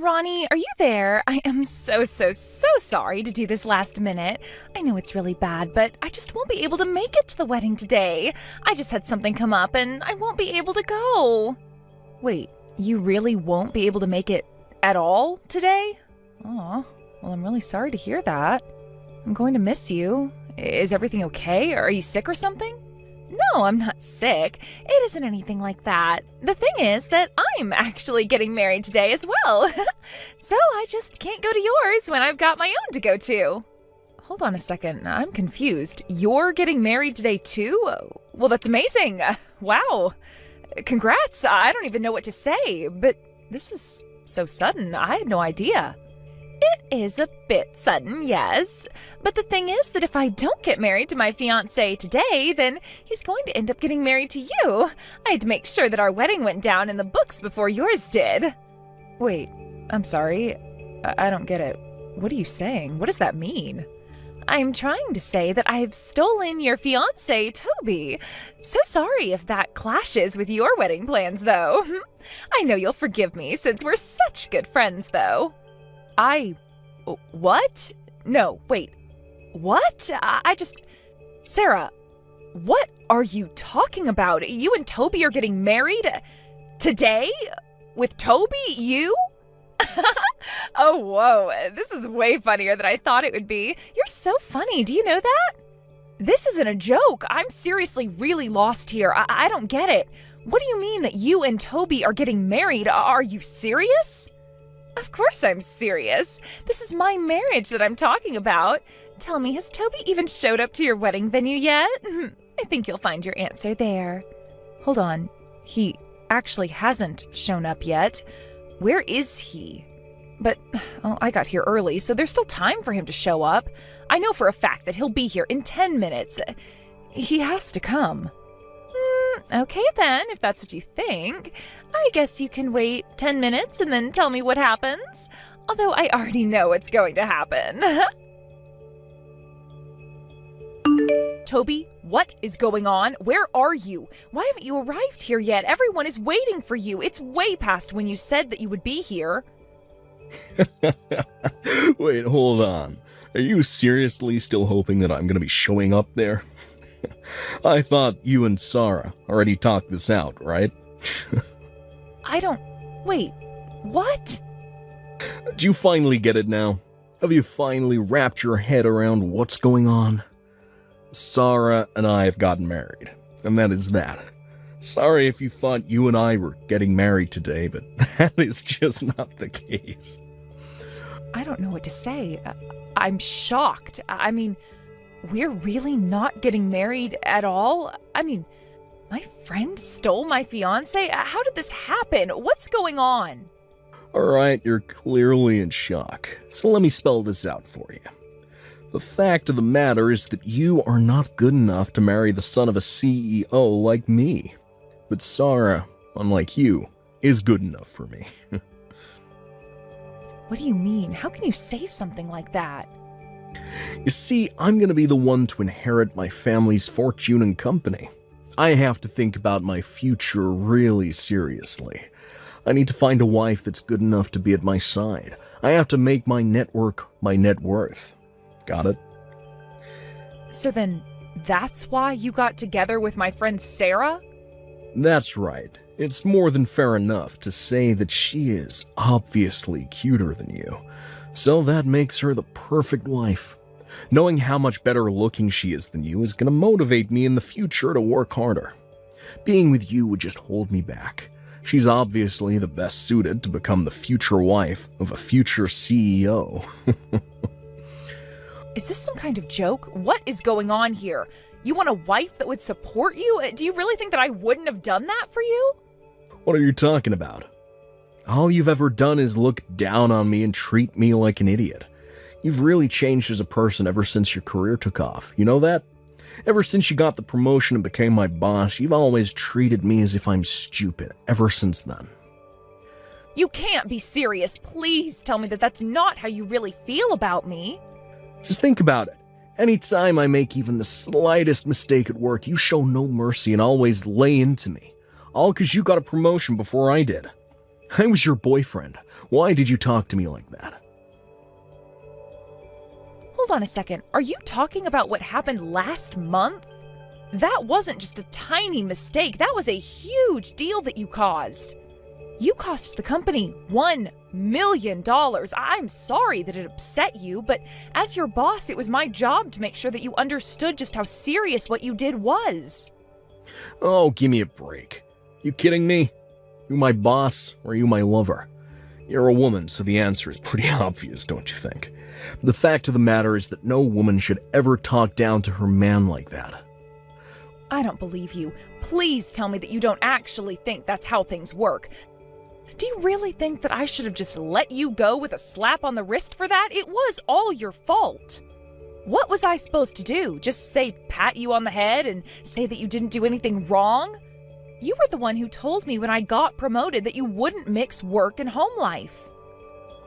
Ronnie, are you there? I am so sorry to do this last minute. I know it's really bad, but I just won't be able to make it to the wedding today. I just had something come up and I won't be able to go. Wait, you really won't be able to make it at all today? Aw, well, I'm really sorry to hear that. I'm going to miss you. Is everything okay? Are you sick or something? No, I'm not sick. It isn't anything like that. The thing is that I'm actually getting married today as well. So I just can't go to yours when I've got my own to go to. Hold on a second. I'm confused. You're getting married today too? Well, that's amazing. Wow. Congrats. I don't even know what to say, but this is so sudden. I had no idea. It is a bit sudden, yes. But the thing is that if I don't get married to my fiance today, then he's going to end up getting married to you. I had to make sure that our wedding went down in the books before yours did. Wait, I'm sorry. I don't get it. What are you saying? What does that mean? I'm trying to say that I've stolen your fiance, Toby. So sorry if that clashes with your wedding plans, though. I know you'll forgive me since we're such good friends, though. What? No, wait. What? Sarah, what are you talking about? You and Toby are getting married? Today? With Toby? You? Oh, whoa. This is way funnier than I thought it would be. You're so funny. Do you know that? This isn't a joke. I'm seriously really lost here. I don't get it. What do you mean that you and Toby are getting married? Are you serious? Of course I'm serious. This is my marriage that I'm talking about. Tell me, has Toby even showed up to your wedding venue yet? I think you'll find your answer there. Hold on. He actually hasn't shown up yet. Where is he? But, well, I got here early, so there's still time for him to show up. I know for a fact that he'll be here in 10 minutes. He has to come. Okay then, if that's what you think. I guess you can wait 10 minutes and then tell me what happens. Although I already know what's going to happen. Toby, what is going on? Where are you? Why haven't you arrived here yet? Everyone is waiting for you. It's way past when you said that you would be here. Wait, hold on. Are you seriously still hoping that I'm going to be showing up there? I thought you and Sarah already talked this out, right? Wait, what? Do you finally get it now? Have you finally wrapped your head around what's going on? Sarah and I have gotten married, and that is that. Sorry if you thought you and I were getting married today, but that is just not the case. I don't know what to say. I'm shocked. I mean, we're really not getting married at all? I mean, my friend stole my fiance? How did this happen? What's going on? Alright, you're clearly in shock, so let me spell this out for you. The fact of the matter is that you are not good enough to marry the son of a CEO like me. But Sarah, unlike you, is good enough for me. What do you mean? How can you say something like that? You see, I'm gonna be the one to inherit my family's fortune and company. I have to think about my future really seriously. I need to find a wife that's good enough to be at my side. I have to make my network my net worth. Got it? So then, that's why you got together with my friend Sarah? That's right. It's more than fair enough to say that she is obviously cuter than you. So that makes her the perfect wife. Knowing how much better looking she is than you is going to motivate me in the future to work harder. Being with you would just hold me back. She's obviously the best suited to become the future wife of a future CEO. Is this some kind of joke? What is going on here? You want a wife that would support you? Do you really think that I wouldn't have done that for you? What are you talking about? All you've ever done is look down on me and treat me like an idiot. You've really changed as a person ever since your career took off. You know that? Ever since you got the promotion and became my boss, you've always treated me as if I'm stupid ever since then. You can't be serious. Please tell me that that's not how you really feel about me. Just think about it. Anytime I make even the slightest mistake at work, you show no mercy and always lay into me. All because you got a promotion before I did. I was your boyfriend. Why did you talk to me like that? Hold on a second. Are you talking about what happened last month? That wasn't just a tiny mistake. That was a huge deal that you caused. You cost the company $1 million. I'm sorry that it upset you, but as your boss, it was my job to make sure that you understood just how serious what you did was. Oh, give me a break. You kidding me? You my boss, or you my lover? You're a woman, so the answer is pretty obvious, don't you think? The fact of the matter is that no woman should ever talk down to her man like that. I don't believe you. Please tell me that you don't actually think that's how things work. Do you really think that I should have just let you go with a slap on the wrist for that? It was all your fault. What was I supposed to do? Just say pat you on the head and say that you didn't do anything wrong? You were the one who told me when I got promoted that you wouldn't mix work and home life.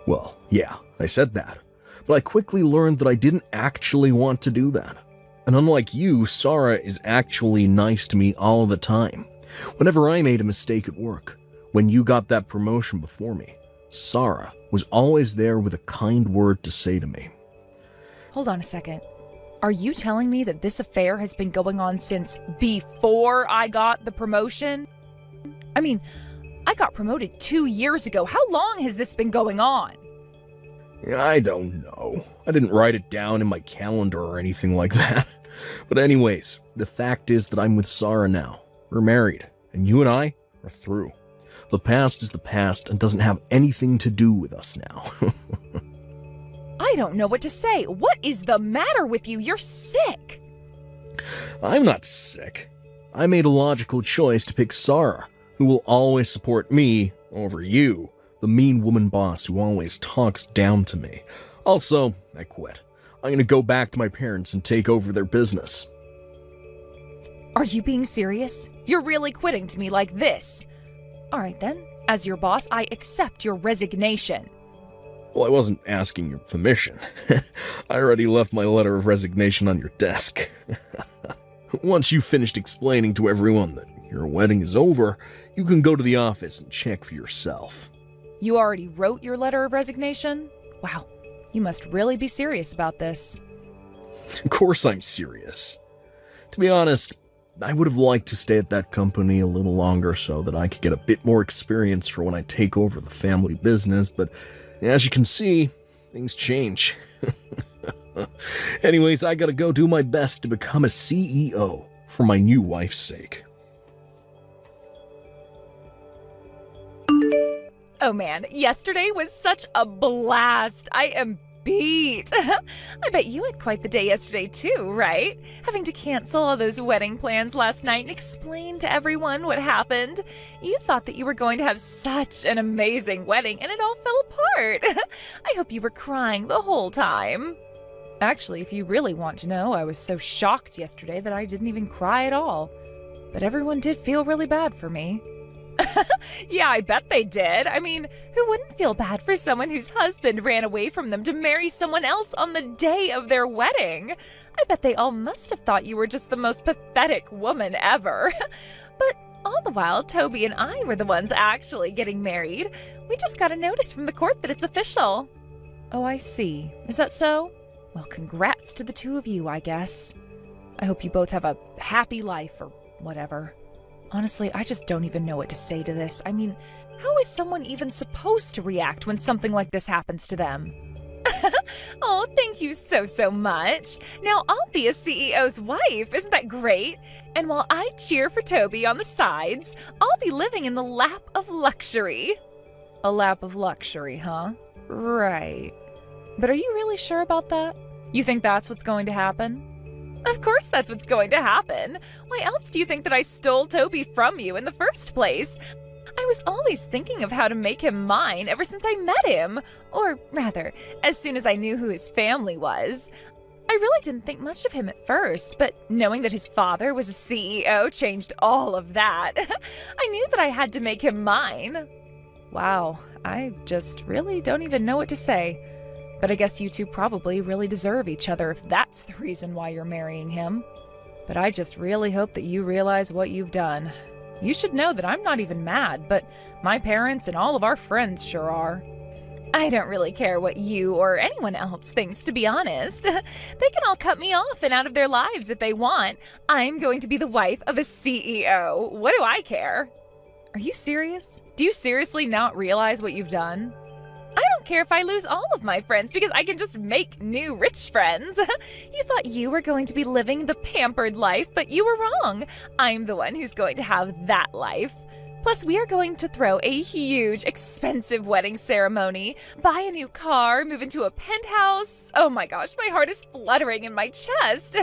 Well, yeah, I said that. But I quickly learned that I didn't actually want to do that. And unlike you, Sarah is actually nice to me all the time. Whenever I made a mistake at work, when you got that promotion before me, Sarah was always there with a kind word to say to me. Hold on a second. Are you telling me that this affair has been going on since before I got the promotion? I mean, I got promoted 2 years ago. How long has this been going on? I don't know. I didn't write it down in my calendar or anything like that. But anyways, the fact is that I'm with Sarah now. We're married, and you and I are through. The past is the past and doesn't have anything to do with us now. I don't know what to say. What is the matter with you? You're sick. I'm not sick. I made a logical choice to pick Sarah, who will always support me over you, the mean woman boss who always talks down to me. Also, I quit. I'm gonna go back to my parents and take over their business. Are you being serious? You're really quitting to me like this? All right then. As your boss, I accept your resignation. Well, I wasn't asking your permission. I already left my letter of resignation on your desk. Once you've finished explaining to everyone that your wedding is over, you can go to the office and check for yourself. You already wrote your letter of resignation? Wow, you must really be serious about this. Of course I'm serious. To be honest, I would have liked to stay at that company a little longer so that I could get a bit more experience for when I take over the family business, but as you can see, things change. Anyways, I gotta go do my best to become a CEO for my new wife's sake. Oh man, yesterday was such a blast. I am beat. I bet you had quite the day yesterday too, right? Having to cancel all those wedding plans last night and explain to everyone what happened. You thought that you were going to have such an amazing wedding and it all fell apart. I hope you were crying the whole time. Actually, if you really want to know, I was so shocked yesterday that I didn't even cry at all. But everyone did feel really bad for me. Yeah, I bet they did. I mean, who wouldn't feel bad for someone whose husband ran away from them to marry someone else on the day of their wedding? I bet they all must have thought you were just the most pathetic woman ever. But all the while, Toby and I were the ones actually getting married. We just got a notice from the court that it's official. Oh, I see. Is that so? Well, congrats to the two of you, I guess. I hope you both have a happy life or whatever. Honestly, I just don't even know what to say to this. I mean, how is someone even supposed to react when something like this happens to them? Oh, thank you so much. Now I'll be a CEO's wife. Isn't that great? And while I cheer for Toby on the sides, I'll be living in the lap of luxury. A lap of luxury, huh? Right. But are you really sure about that? You think that's what's going to happen? Of course that's what's going to happen. Why else do you think that I stole Toby from you in the first place? I was always thinking of how to make him mine ever since I met him. Or rather, as soon as I knew who his family was. I really didn't think much of him at first, but knowing that his father was a CEO changed all of that. I knew that I had to make him mine. Wow, I just really don't even know what to say. But I guess you two probably really deserve each other if that's the reason why you're marrying him. But I just really hope that you realize what you've done. You should know that I'm not even mad, but my parents and all of our friends sure are. I don't really care what you or anyone else thinks, to be honest. They can all cut me off and out of their lives if they want. I'm going to be the wife of a CEO. What do I care? Are you serious? Do you seriously not realize what you've done? I don't care if I lose all of my friends because I can just make new rich friends. You thought you were going to be living the pampered life, but you were wrong. I'm the one who's going to have that life. Plus, we are going to throw a huge, expensive wedding ceremony, buy a new car, move into a penthouse. Oh my gosh, my heart is fluttering in my chest.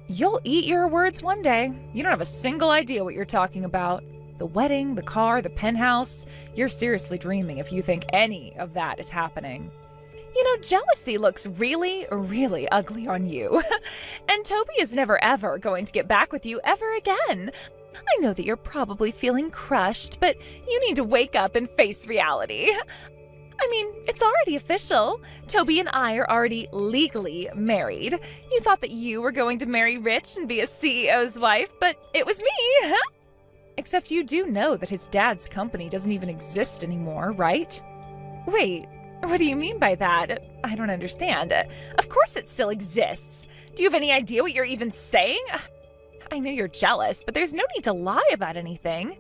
You'll eat your words one day. You don't have a single idea what you're talking about. The wedding, the car, the penthouse. You're seriously dreaming if you think any of that is happening. You know, jealousy looks really, really ugly on you. And Toby is never ever going to get back with you ever again. I know that you're probably feeling crushed, but you need to wake up and face reality. I mean, it's already official. Toby and I are already legally married. You thought that you were going to marry rich and be a CEO's wife, but it was me. Except you do know that his dad's company doesn't even exist anymore, right? Wait, what do you mean by that? I don't understand. Of course it still exists. Do you have any idea what you're even saying? I know you're jealous, but there's no need to lie about anything.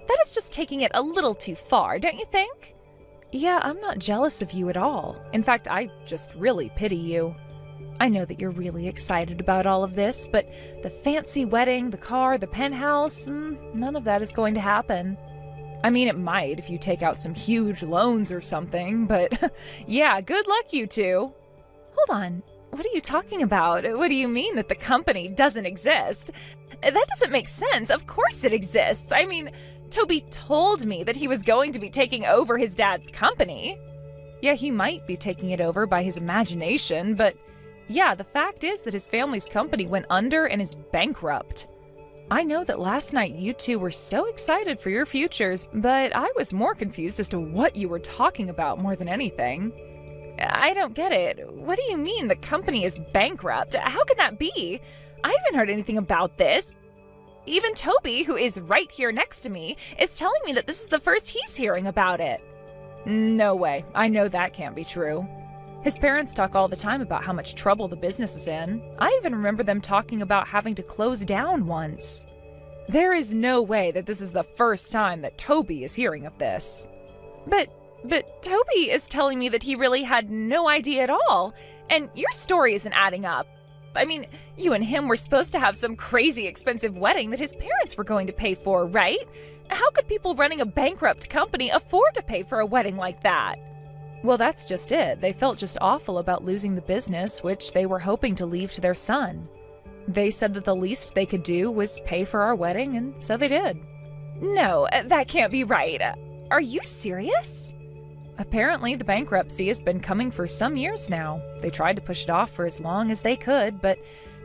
That is just taking it a little too far, don't you think? Yeah, I'm not jealous of you at all. In fact, I just really pity you. I know that you're really excited about all of this, but the fancy wedding, the car, the penthouse, none of that is going to happen. I mean, it might if you take out some huge loans or something, but yeah, good luck, you two. Hold on. What are you talking about? What do you mean that the company doesn't exist? That doesn't make sense. Of course it exists. I mean, Toby told me that he was going to be taking over his dad's company. Yeah, he might be taking it over by his imagination, but yeah, the fact is that his family's company went under and is bankrupt. I know that last night you two were so excited for your futures, but I was more confused as to what you were talking about more than anything. I don't get it. What do you mean the company is bankrupt? How can that be? I haven't heard anything about this. Even Toby, who is right here next to me, is telling me that this is the first he's hearing about it. No way. I know that can't be true. His parents talk all the time about how much trouble the business is in. I even remember them talking about having to close down once. There is no way that this is the first time that Toby is hearing of this. But Toby is telling me that he really had no idea at all, and your story isn't adding up. I mean, you and him were supposed to have some crazy expensive wedding that his parents were going to pay for, right? How could people running a bankrupt company afford to pay for a wedding like that? Well, that's just it. They felt just awful about losing the business, which they were hoping to leave to their son. They said that the least they could do was pay for our wedding, and so they did. No, that can't be right. Are you serious? Apparently, the bankruptcy has been coming for some years now. They tried to push it off for as long as they could, but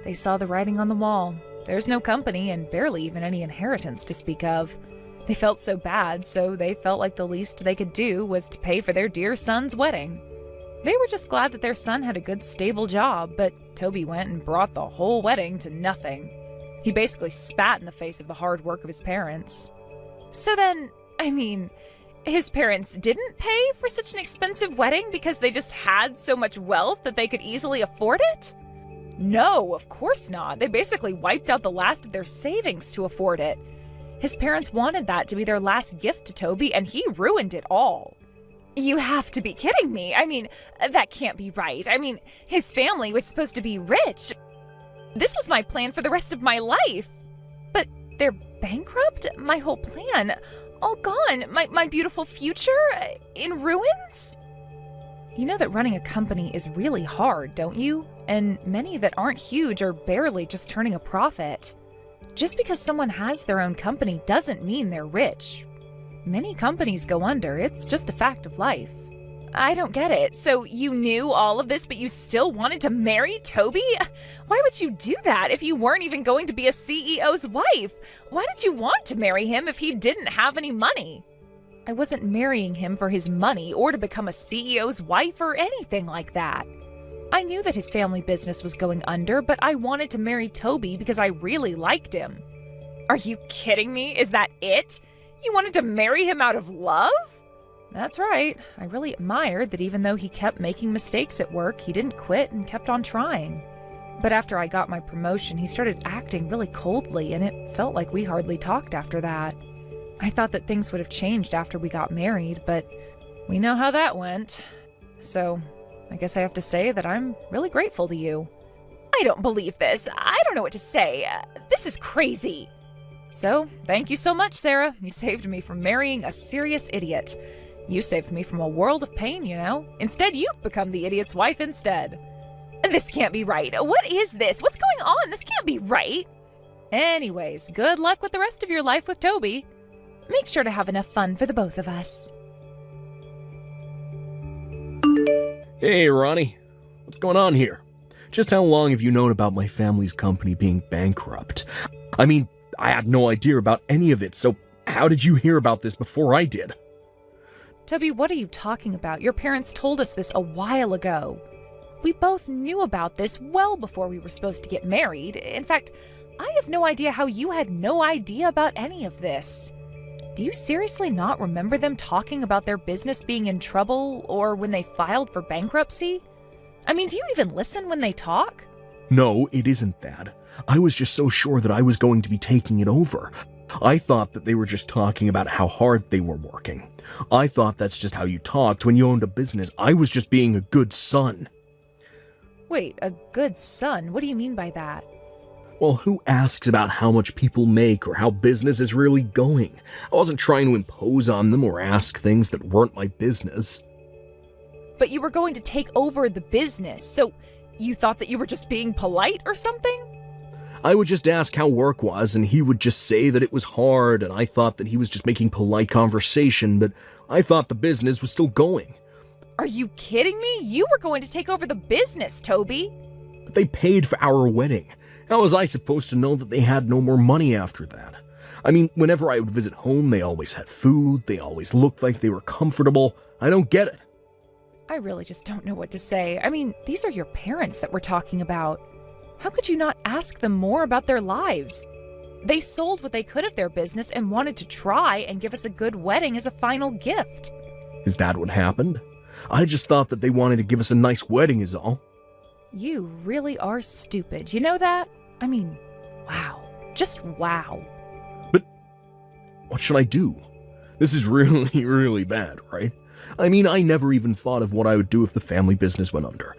they saw the writing on the wall. There's no company and barely even any inheritance to speak of. They felt so bad, so they felt like the least they could do was to pay for their dear son's wedding. They were just glad that their son had a good, stable job, but Toby went and brought the whole wedding to nothing. He basically spat in the face of the hard work of his parents. So then, I mean, his parents didn't pay for such an expensive wedding because they just had so much wealth that they could easily afford it? No, of course not. They basically wiped out the last of their savings to afford it. His parents wanted that to be their last gift to Toby, and he ruined it all. You have to be kidding me. I mean, that can't be right. I mean, his family was supposed to be rich. This was my plan for the rest of my life. But they're bankrupt? My whole plan. All gone. My beautiful future in ruins? You know that running a company is really hard, don't you? And many that aren't huge are barely just turning a profit. Just because someone has their own company doesn't mean they're rich. Many companies go under. It's just a fact of life. I don't get it. So you knew all of this, but you still wanted to marry Toby? Why would you do that if you weren't even going to be a CEO's wife? Why did you want to marry him if he didn't have any money? I wasn't marrying him for his money or to become a CEO's wife or anything like that. I knew that his family business was going under, but I wanted to marry Toby because I really liked him. Are you kidding me? Is that it? You wanted to marry him out of love? That's right. I really admired that even though he kept making mistakes at work, he didn't quit and kept on trying. But after I got my promotion, he started acting really coldly, and it felt like we hardly talked after that. I thought that things would have changed after we got married, but we know how that went. So, I guess I have to say that I'm really grateful to you. I don't believe this. I don't know what to say. This is crazy. So, thank you so much, Sarah. You saved me from marrying a serious idiot. You saved me from a world of pain, you know? Instead, you've become the idiot's wife instead. This can't be right. What is this? What's going on? This can't be right. Anyways, good luck with the rest of your life with Toby. Make sure to have enough fun for the both of us. Hey, Ronnie. What's going on here? Just how long have you known about my family's company being bankrupt? I mean, I had no idea about any of it, so how did you hear about this before I did? Toby, what are you talking about? Your parents told us this a while ago. We both knew about this well before we were supposed to get married. In fact, I have no idea how you had no idea about any of this. Do you seriously not remember them talking about their business being in trouble or when they filed for bankruptcy? I mean, do you even listen when they talk? No, it isn't that. I was just so sure that I was going to be taking it over. I thought that they were just talking about how hard they were working. I thought that's just how you talked when you owned a business. I was just being a good son. Wait, a good son? What do you mean by that? Well, who asks about how much people make or how business is really going? I wasn't trying to impose on them or ask things that weren't my business. But you were going to take over the business, so you thought that you were just being polite or something? I would just ask how work was, and he would just say that it was hard, and I thought that he was just making polite conversation, but I thought the business was still going. Are you kidding me? You were going to take over the business, Toby. But they paid for our wedding. How was I supposed to know that they had no more money after that? I mean, whenever I would visit home, they always had food, they always looked like they were comfortable. I don't get it. I really just don't know what to say. I mean, these are your parents that we're talking about. How could you not ask them more about their lives? They sold what they could of their business and wanted to try and give us a good wedding as a final gift. Is that what happened? I just thought that they wanted to give us a nice wedding is all. You really are stupid. You know that? I mean, wow. Just wow. But what should I do? This is really, really bad, right? I mean, I never even thought of what I would do if the family business went under.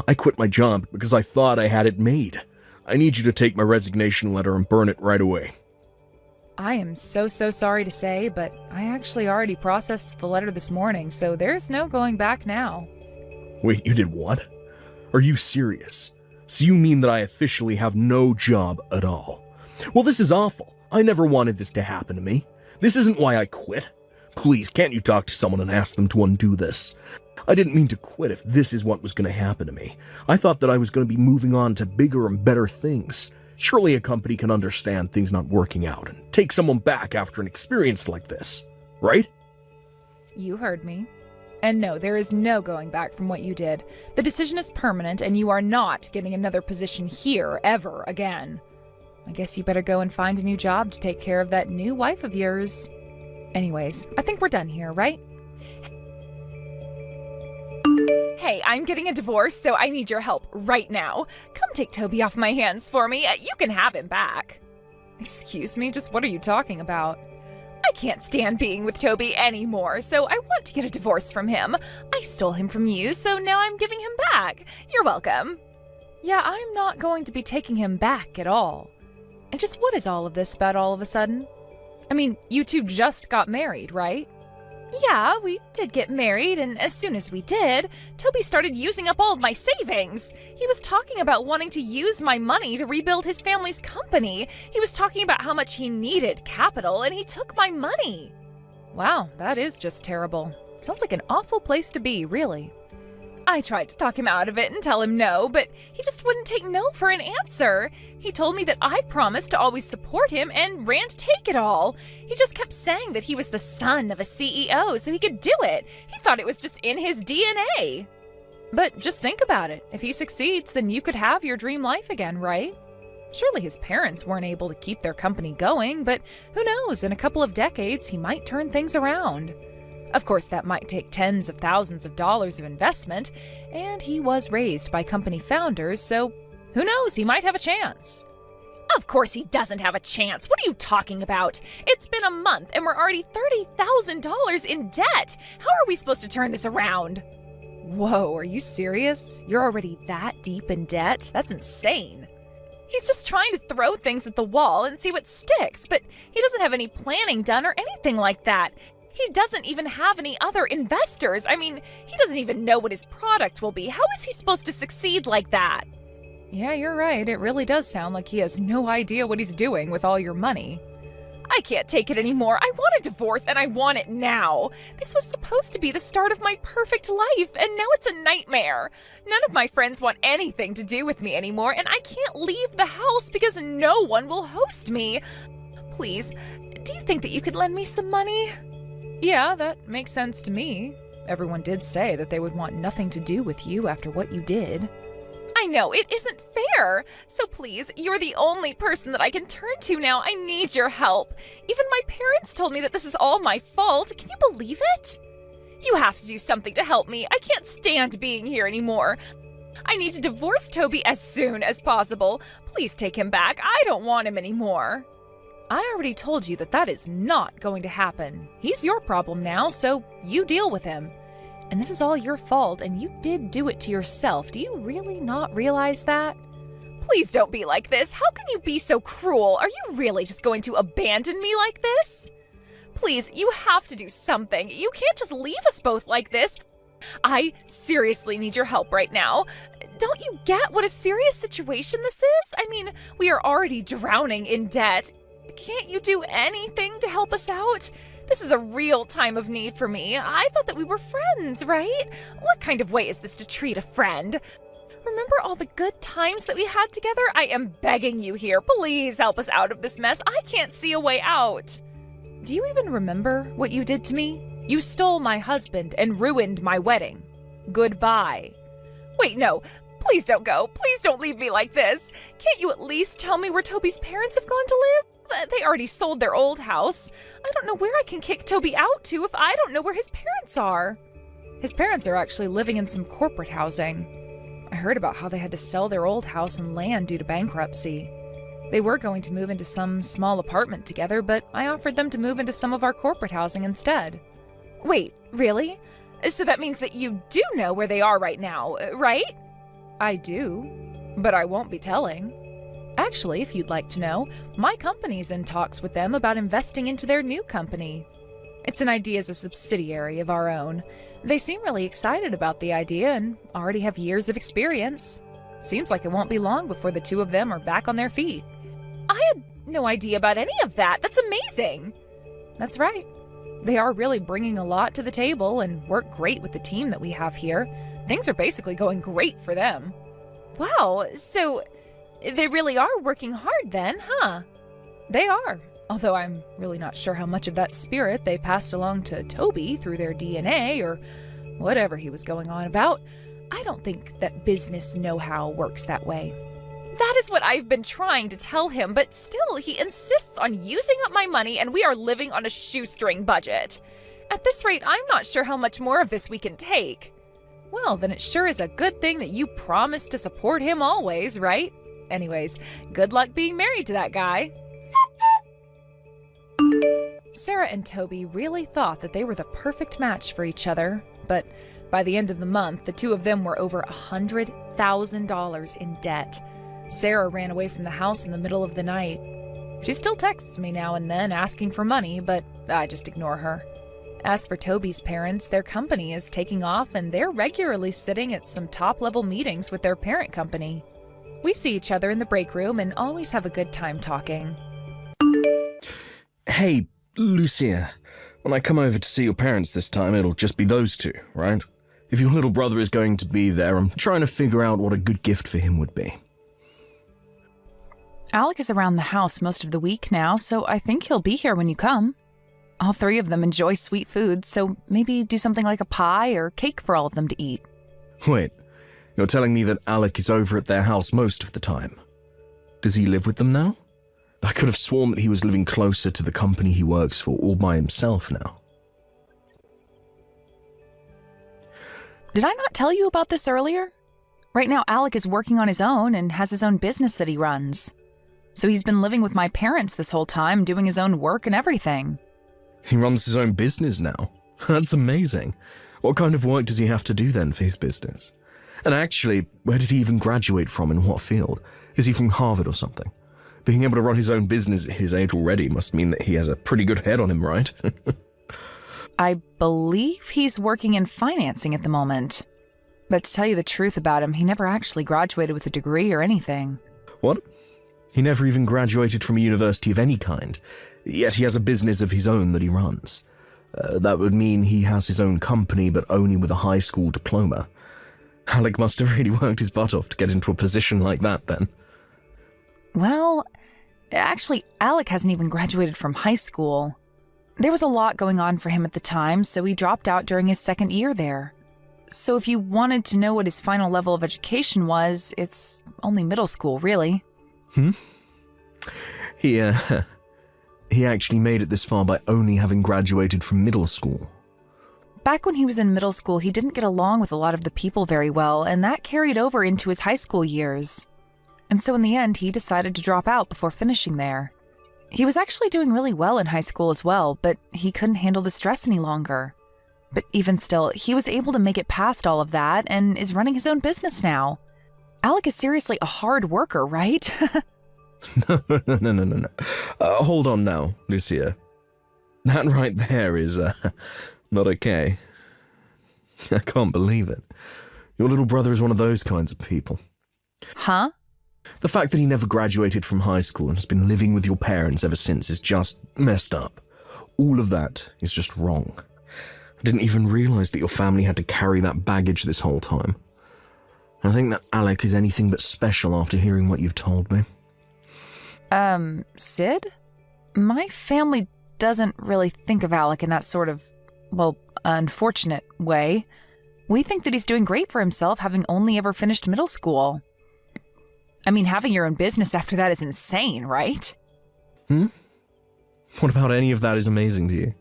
I quit my job because I thought I had it made. I need you to take my resignation letter and burn it right away. I am so sorry to say, but I actually already processed the letter this morning, so there's no going back now. Wait, you did what? Are you serious? So you mean that I officially have no job at all? Well, this is awful. I never wanted this to happen to me. This isn't why I quit. Please, can't you talk to someone and ask them to undo this? I didn't mean to quit if this is what was going to happen to me. I thought that I was going to be moving on to bigger and better things. Surely a company can understand things not working out and take someone back after an experience like this, right? You heard me. And no, there is no going back from what you did. The decision is permanent, and you are not getting another position here ever again. I guess you better go and find a new job to take care of that new wife of yours. Anyways, I think we're done here, right? Hey, I'm getting a divorce, so I need your help right now. Come take Toby off my hands for me. You can have him back. Excuse me, just what are you talking about? I can't stand being with Toby anymore, so I want to get a divorce from him. I stole him from you, so now I'm giving him back. You're welcome. Yeah, I'm not going to be taking him back at all. And just what is all of this about all of a sudden? I mean, you two just got married, right? Yeah, we did get married, and as soon as we did, Toby started using up all of my savings. He was talking about wanting to use my money to rebuild his family's company. He was talking about how much he needed capital, and he took my money. Wow, that is just terrible. Sounds like an awful place to be, really. I tried to talk him out of it and tell him no, but he just wouldn't take no for an answer. He told me that I promised to always support him and ran to take it all. He just kept saying that he was the son of a CEO, so he could do it. He thought it was just in his DNA. But just think about it. If he succeeds, then you could have your dream life again, right? Surely his parents weren't able to keep their company going, but who knows, in a couple of decades he might turn things around. Of course, that might take tens of thousands of dollars of investment, and he was raised by company founders, so who knows, he might have a chance. Of course he doesn't have a chance. What are you talking about? It's been a month and we're already $30,000 in debt. How are we supposed to turn this around? Whoa, are you serious? You're already that deep in debt? That's insane. He's just trying to throw things at the wall and see what sticks, but he doesn't have any planning done or anything like that. He doesn't even have any other investors. I mean, he doesn't even know what his product will be. How is he supposed to succeed like that? Yeah, you're right. It really does sound like he has no idea what he's doing with all your money. I can't take it anymore. I want a divorce and I want it now. This was supposed to be the start of my perfect life, and now it's a nightmare. None of my friends want anything to do with me anymore, and I can't leave the house because no one will host me. Please, do you think that you could lend me some money? Yeah, that makes sense to me. Everyone did say that they would want nothing to do with you after what you did. I know, it isn't fair. So please, you're the only person that I can turn to now. I need your help. Even my parents told me that this is all my fault. Can you believe it? You have to do something to help me. I can't stand being here anymore. I need to divorce Toby as soon as possible. Please take him back. I don't want him anymore. I already told you that that is not going to happen. He's your problem now, so you deal with him. And this is all your fault, and you did do it to yourself. Do you really not realize that? Please don't be like this. How can you be so cruel? Are you really just going to abandon me like this? Please, you have to do something. You can't just leave us both like this. I seriously need your help right now. Don't you get what a serious situation this is? I mean, we are already drowning in debt. Can't you do anything to help us out? This is a real time of need for me. I thought that we were friends, right? What kind of way is this to treat a friend? Remember all the good times that we had together? I am begging you here. Please help us out of this mess. I can't see a way out. Do you even remember what you did to me? You stole my husband and ruined my wedding. Goodbye. Wait, no. Please don't go. Please don't leave me like this. Can't you at least tell me where Toby's parents have gone to live? They already sold their old house. I don't know where I can kick Toby out to if I don't know where his parents are. His parents are actually living in some corporate housing. I heard about how they had to sell their old house and land due to bankruptcy. They were going to move into some small apartment together, but I offered them to move into some of our corporate housing instead. Wait, really? So that means that you do know where they are right now, right? I do, but I won't be telling. Actually, if you'd like to know, my company's in talks with them about investing into their new company. It's an idea as a subsidiary of our own. They seem really excited about the idea and already have years of experience. Seems like it won't be long before the two of them are back on their feet. I had no idea about any of that. That's amazing. That's right. They are really bringing a lot to the table and work great with the team that we have here. Things are basically going great for them. Wow, so they really are working hard then, huh? They are, although I'm really not sure how much of that spirit they passed along to Toby through their DNA or whatever he was going on about. I don't think that business know-how works that way. That is what I've been trying to tell him, but still he insists on using up my money and we are living on a shoestring budget. At this rate, I'm not sure how much more of this we can take. Well, then it sure is a good thing that you promised to support him always, right? Anyways, good luck being married to that guy. Sarah and Toby really thought that they were the perfect match for each other, but by the end of the month, the two of them were over $100,000 in debt. Sarah ran away from the house in the middle of the night. She still texts me now and then asking for money, but I just ignore her. As for Toby's parents, their company is taking off and they're regularly sitting at some top-level meetings with their parent company. We see each other in the break room and always have a good time talking. Hey, Lucia, when I come over to see your parents this time, it'll just be those two, right? If your little brother is going to be there, I'm trying to figure out what a good gift for him would be. Alec is around the house most of the week now, so I think he'll be here when you come. All three of them enjoy sweet food, so maybe do something like a pie or cake for all of them to eat. Wait, you're telling me that Alec is over at their house most of the time? Does he live with them now? I could have sworn that he was living closer to the company he works for all by himself now. Did I not tell you about this earlier? Right now, Alec is working on his own and has his own business that he runs. So he's been living with my parents this whole time, doing his own work and everything. He runs his own business now. That's amazing. What kind of work does he have to do then for his business? And actually, where did he even graduate from, in what field? Is he from Harvard or something? Being able to run his own business at his age already must mean that he has a pretty good head on him, right? I believe he's working in financing at the moment. But to tell you the truth about him, he never actually graduated with a degree or anything. What? He never even graduated from a university of any kind, yet he has a business of his own that he runs. That would mean he has his own company, but only with a high school diploma. Alec must have really worked his butt off to get into a position like that, then. Well, actually, Alec hasn't even graduated from high school. There was a lot going on for him at the time, so he dropped out during his second year there. So if you wanted to know what his final level of education was, it's only middle school, really. He actually made it this far by only having graduated from middle school. Back when he was in middle school, he didn't get along with a lot of the people very well, and that carried over into his high school years. And so in the end, he decided to drop out before finishing there. He was actually doing really well in high school as well, but he couldn't handle the stress any longer. But even still, he was able to make it past all of that and is running his own business now. Alec is seriously a hard worker, right? No. Hold on now, Lucia. That right there is, not okay. I can't believe it. Your little brother is one of those kinds of people. Huh? The fact that he never graduated from high school and has been living with your parents ever since is just messed up. All of that is just wrong. I didn't even realize that your family had to carry that baggage this whole time. I think that Alec is anything but special after hearing what you've told me. Sid? My family doesn't really think of Alec in that sort of, well, unfortunate way. We think that he's doing great for himself, having only ever finished middle school. I mean, having your own business after that is insane, right? What about any of that is amazing to you?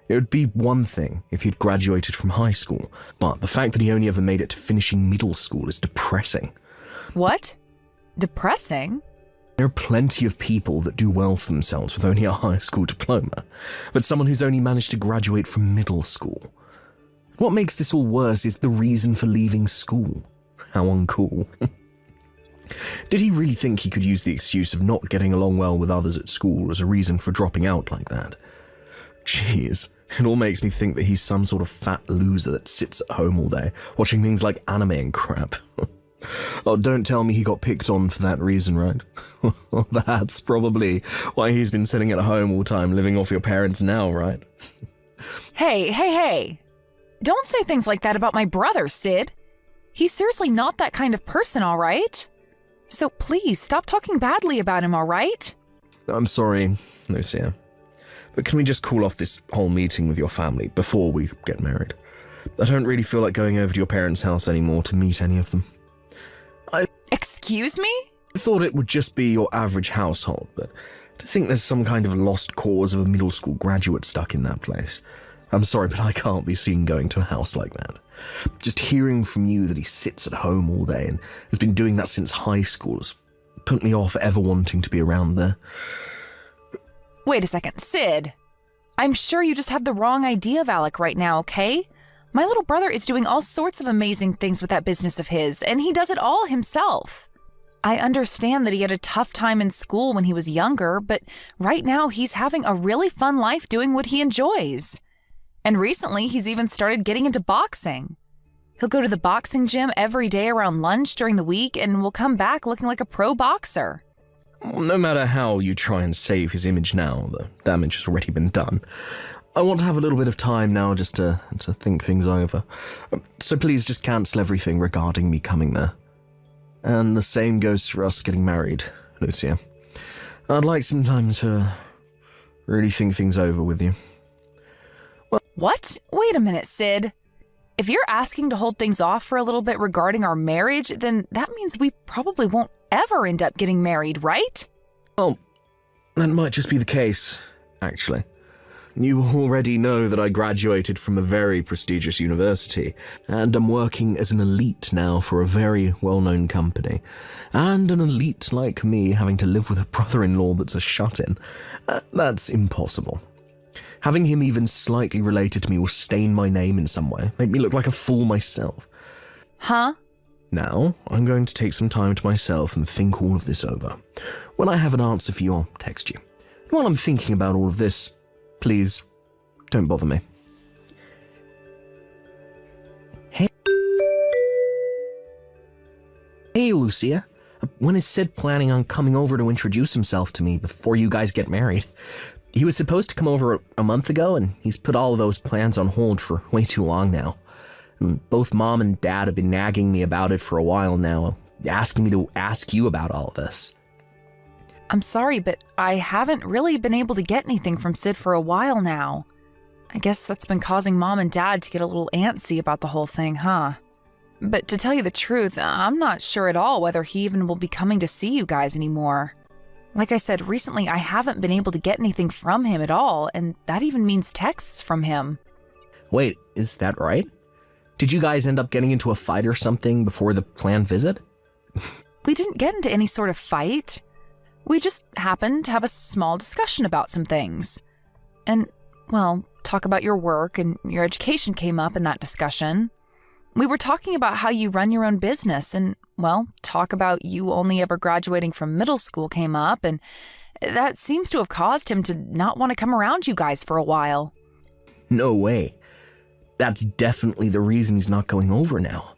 It would be one thing if he'd graduated from high school, but the fact that he only ever made it to finishing middle school is depressing. What? Depressing? There are plenty of people that do well for themselves with only a high school diploma, but someone who's only managed to graduate from middle school. What makes this all worse is the reason for leaving school. How uncool. Did he really think he could use the excuse of not getting along well with others at school as a reason for dropping out like that? Jeez, it all makes me think that he's some sort of fat loser that sits at home all day, watching things like anime and crap. Oh, don't tell me he got picked on for that reason, right? That's probably why he's been sitting at home all time, living off your parents now, right? Hey. Don't say things like that about my brother, Sid. He's seriously not that kind of person, all right? So please, stop talking badly about him, all right? I'm sorry, Lucia. But can we just cool off this whole meeting with your family before we get married? I don't really feel like going over to your parents' house anymore to meet any of them. Excuse me? I thought it would just be your average household, but to think there's some kind of lost cause of a middle school graduate stuck in that place. I'm sorry, but I can't be seen going to a house like that. Just hearing from you that he sits at home all day and has been doing that since high school has put me off ever wanting to be around there. Wait a second, Sid. I'm sure you just have the wrong idea of Alec right now, okay? My little brother is doing all sorts of amazing things with that business of his, and he does it all himself. I understand that he had a tough time in school when he was younger, but right now he's having a really fun life doing what he enjoys. And recently, he's even started getting into boxing. He'll go to the boxing gym every day around lunch during the week and will come back looking like a pro boxer. No matter how you try and save his image now, the damage has already been done. I want to have a little bit of time now just to think things over. So please just cancel everything regarding me coming there. And the same goes for us getting married, Lucia. I'd like some time to really think things over with you. What? Wait a minute, Sid. If you're asking to hold things off for a little bit regarding our marriage, then that means we probably won't ever end up getting married, right? Oh, that might just be the case, actually. You already know that I graduated from a very prestigious university, and I'm working as an elite now for a very well-known company. And an elite like me having to live with a brother-in-law that's a shut-in, that's impossible. Having him even slightly related to me will stain my name in some way, make me look like a fool myself. Huh? Now, I'm going to take some time to myself and think all of this over. When I have an answer for you, I'll text you. And while I'm thinking about all of this, please, don't bother me. Hey, Lucia. When is Sid planning on coming over to introduce himself to me before you guys get married? He was supposed to come over a month ago, and he's put all of those plans on hold for way too long now. And both Mom and Dad have been nagging me about it for a while now, asking me to ask you about all of this. I'm sorry, but I haven't really been able to get anything from Sid for a while now. I guess that's been causing Mom and Dad to get a little antsy about the whole thing, huh? But to tell you the truth, I'm not sure at all whether he even will be coming to see you guys anymore. Like I said, recently I haven't been able to get anything from him at all, and that even means texts from him. Wait, is that right? Did you guys end up getting into a fight or something before the planned visit? We didn't get into any sort of fight. We just happened to have a small discussion about some things. And, well, talk about your work and your education came up in that discussion. We were talking about how you run your own business and, well, talk about you only ever graduating from middle school came up, and that seems to have caused him to not want to come around you guys for a while. No way. That's definitely the reason he's not going over now.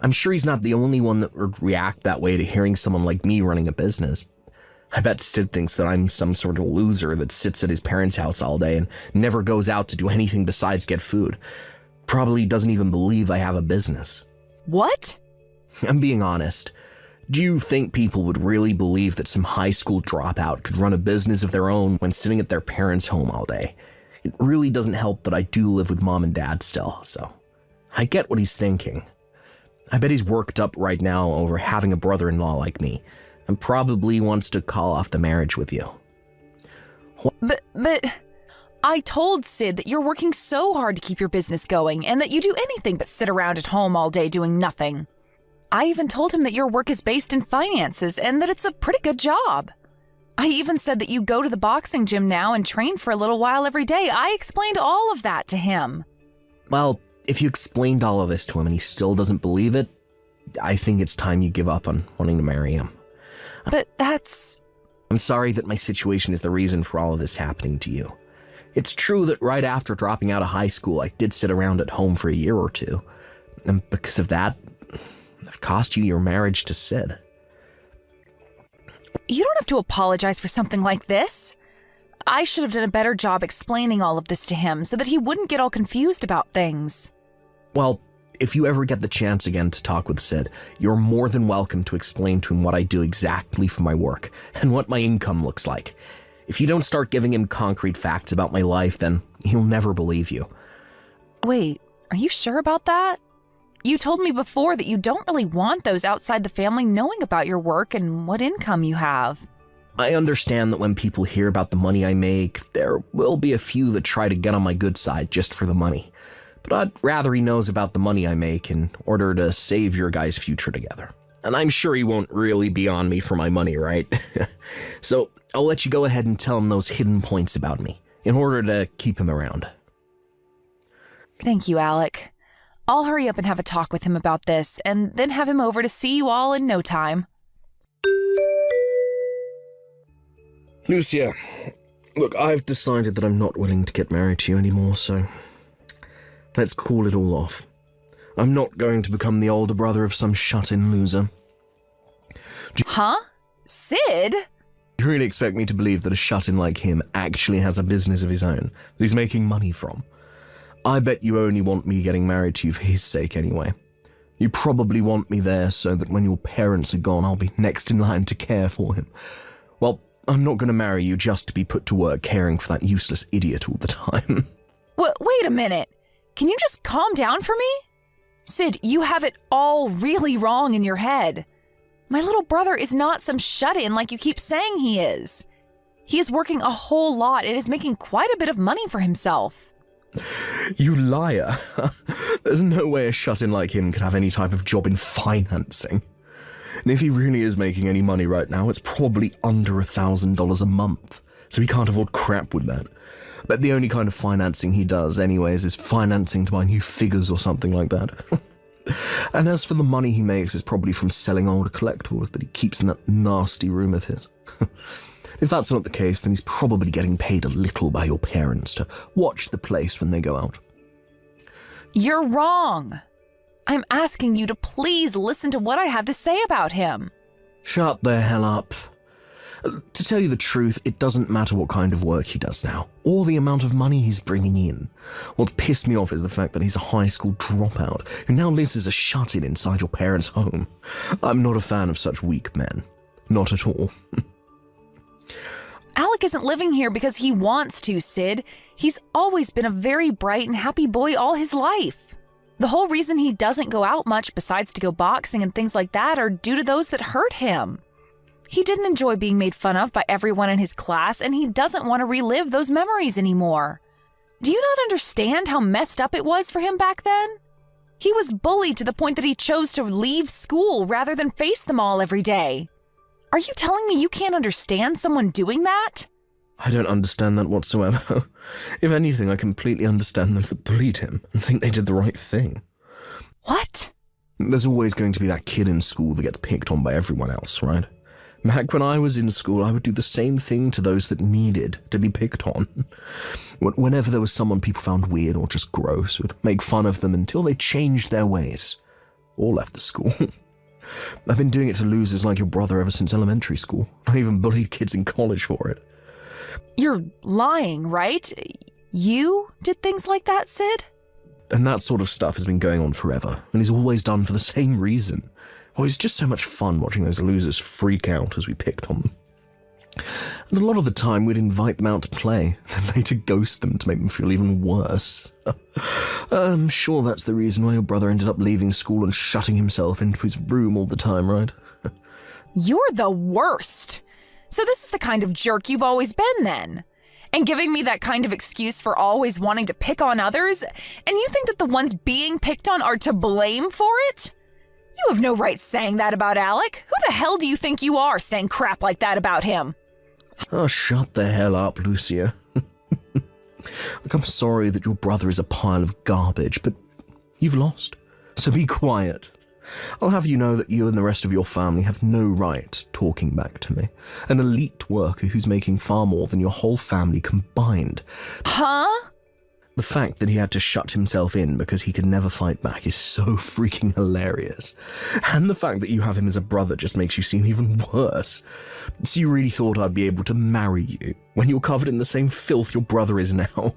I'm sure he's not the only one that would react that way to hearing someone like me running a business. I bet Sid thinks that I'm some sort of loser that sits at his parents' house all day and never goes out to do anything besides get food. Probably doesn't even believe I have a business. What? I'm being honest. Do you think people would really believe that some high school dropout could run a business of their own when sitting at their parents' home all day? It really doesn't help that I do live with Mom and Dad still, so I get what he's thinking. I bet he's worked up right now over having a brother-in-law like me, and probably wants to call off the marriage with you. But I told Sid that you're working so hard to keep your business going and that you do anything but sit around at home all day doing nothing. I even told him that your work is based in finances and that it's a pretty good job. I even said that you go to the boxing gym now and train for a little while every day. I explained all of that to him. Well, if you explained all of this to him and he still doesn't believe it, I think it's time you give up on wanting to marry him. But that's... I'm sorry that my situation is the reason for all of this happening to you. It's true that right after dropping out of high school, I did sit around at home for a year or two. And because of that, I've cost you your marriage to Sid. You don't have to apologize for something like this. I should have done a better job explaining all of this to him so that he wouldn't get all confused about things. Well, if you ever get the chance again to talk with Sid, you're more than welcome to explain to him what I do exactly for my work and what my income looks like. If you don't start giving him concrete facts about my life, then he'll never believe you. Wait, are you sure about that? You told me before that you don't really want those outside the family knowing about your work and what income you have. I understand that when people hear about the money I make, there will be a few that try to get on my good side just for the money. But I'd rather he knows about the money I make in order to save your guys' future together. And I'm sure he won't really be on me for my money, right? So I'll let you go ahead and tell him those hidden points about me in order to keep him around. Thank you, Alec. I'll hurry up and have a talk with him about this, and then have him over to see you all in no time. Lucia, look, I've decided that I'm not willing to get married to you anymore, so let's call it all off. I'm not going to become the older brother of some shut-in loser. Huh? Sid? You really expect me to believe that a shut-in like him actually has a business of his own that he's making money from? I bet you only want me getting married to you for his sake anyway. You probably want me there so that when your parents are gone, I'll be next in line to care for him. Well, I'm not going to marry you just to be put to work caring for that useless idiot all the time. Wait a minute. Can you just calm down for me? Sid, you have it all really wrong in your head. My little brother is not some shut-in like you keep saying he is. He is working a whole lot and is making quite a bit of money for himself. You liar. There's no way a shut-in like him could have any type of job in financing. And if he really is making any money right now, it's probably under $1,000 a month. So he can't afford crap with that. But the only kind of financing he does anyways is financing to buy new figures or something like that. And as for the money he makes, it's probably from selling old collectibles that he keeps in that nasty room of his. If that's not the case, then he's probably getting paid a little by your parents to watch the place when they go out. You're wrong. I'm asking you to please listen to what I have to say about him. Shut the hell up. To tell you the truth, it doesn't matter what kind of work he does now, or the amount of money he's bringing in. What pissed me off is the fact that he's a high school dropout who now lives as a shut-in inside your parents' home. I'm not a fan of such weak men. Not at all. Alec isn't living here because he wants to, Sid. He's always been a very bright and happy boy all his life. The whole reason he doesn't go out much besides to go boxing and things like that are due to those that hurt him. He didn't enjoy being made fun of by everyone in his class, and he doesn't want to relive those memories anymore. Do you not understand how messed up it was for him back then? He was bullied to the point that he chose to leave school rather than face them all every day. Are you telling me you can't understand someone doing that? I don't understand that whatsoever. If anything, I completely understand those that bullied him and think they did the right thing. What? There's always going to be that kid in school that gets picked on by everyone else, right? Back when I was in school, I would do the same thing to those that needed to be picked on. Whenever there was someone people found weird or just gross, would make fun of them until they changed their ways or left the school. I've been doing it to losers like your brother ever since elementary school. I even bullied kids in college for it. You're lying, right? You did things like that, Sid? And that sort of stuff has been going on forever, and is always done for the same reason. Oh, it's just so much fun watching those losers freak out as we picked on them. And a lot of the time we'd invite them out to play, and later ghost them to make them feel even worse. I'm sure that's the reason why your brother ended up leaving school and shutting himself into his room all the time, right? You're the worst. So this is the kind of jerk you've always been then. And giving me that kind of excuse for always wanting to pick on others, and you think that the ones being picked on are to blame for it? You have no right saying that about Alec. Who the hell do you think you are saying crap like that about him? Oh, shut the hell up, Lucia. Look, I'm sorry that your brother is a pile of garbage, but you've lost. So be quiet. I'll have you know that you and the rest of your family have no right talking back to me. An elite worker who's making far more than your whole family combined. Huh? The fact that he had to shut himself in because he could never fight back is so freaking hilarious. And the fact that you have him as a brother just makes you seem even worse. So you really thought I'd be able to marry you when you're covered in the same filth your brother is now?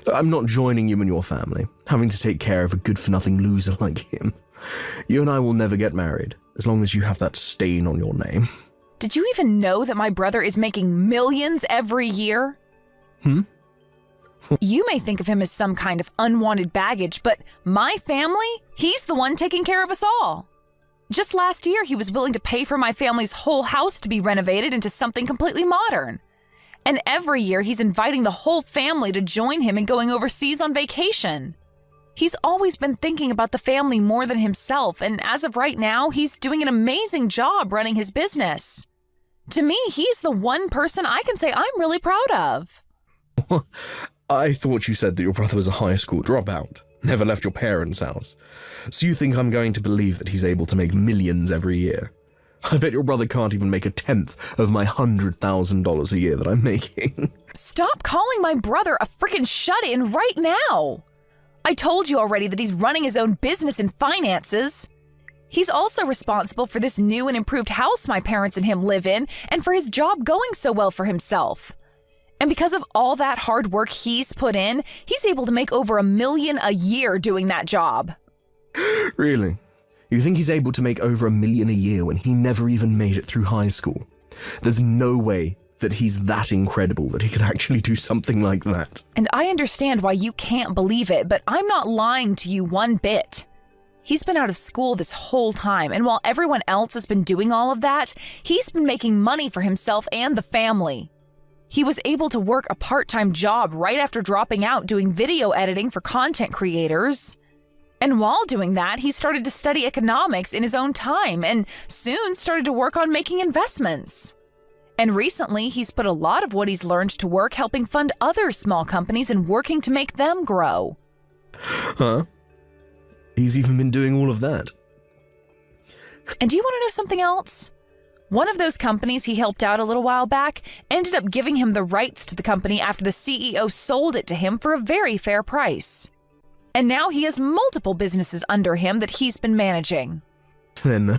I'm not joining you and your family, having to take care of a good-for-nothing loser like him. You and I will never get married, as long as you have that stain on your name. Did you even know that my brother is making millions every year? You may think of him as some kind of unwanted baggage, but my family, he's the one taking care of us all. Just last year, he was willing to pay for my family's whole house to be renovated into something completely modern. And every year, he's inviting the whole family to join him in going overseas on vacation. He's always been thinking about the family more than himself, and as of right now, he's doing an amazing job running his business. To me, he's the one person I can say I'm really proud of. I thought you said that your brother was a high school dropout, never left your parents' house. So you think I'm going to believe that he's able to make millions every year? I bet your brother can't even make a tenth of my $100,000 a year that I'm making. Stop calling my brother a freaking shut-in right now! I told you already that he's running his own business and finances. He's also responsible for this new and improved house my parents and him live in, and for his job going so well for himself. And because of all that hard work he's put in, he's able to make over $1 million a year doing that job. Really? You think he's able to make over $1 million a year when he never even made it through high school? There's no way that he's that incredible that he could actually do something like that. And I understand why you can't believe it, but I'm not lying to you one bit. He's been out of school this whole time, and while everyone else has been doing all of that, he's been making money for himself and the family. He was able to work a part-time job right after dropping out doing video editing for content creators. And while doing that, he started to study economics in his own time and soon started to work on making investments. And recently, he's put a lot of what he's learned to work helping fund other small companies and working to make them grow. Huh? He's even been doing all of that. And do you want to know something else? One of those companies he helped out a little while back ended up giving him the rights to the company after the CEO sold it to him for a very fair price. And now he has multiple businesses under him that he's been managing. Then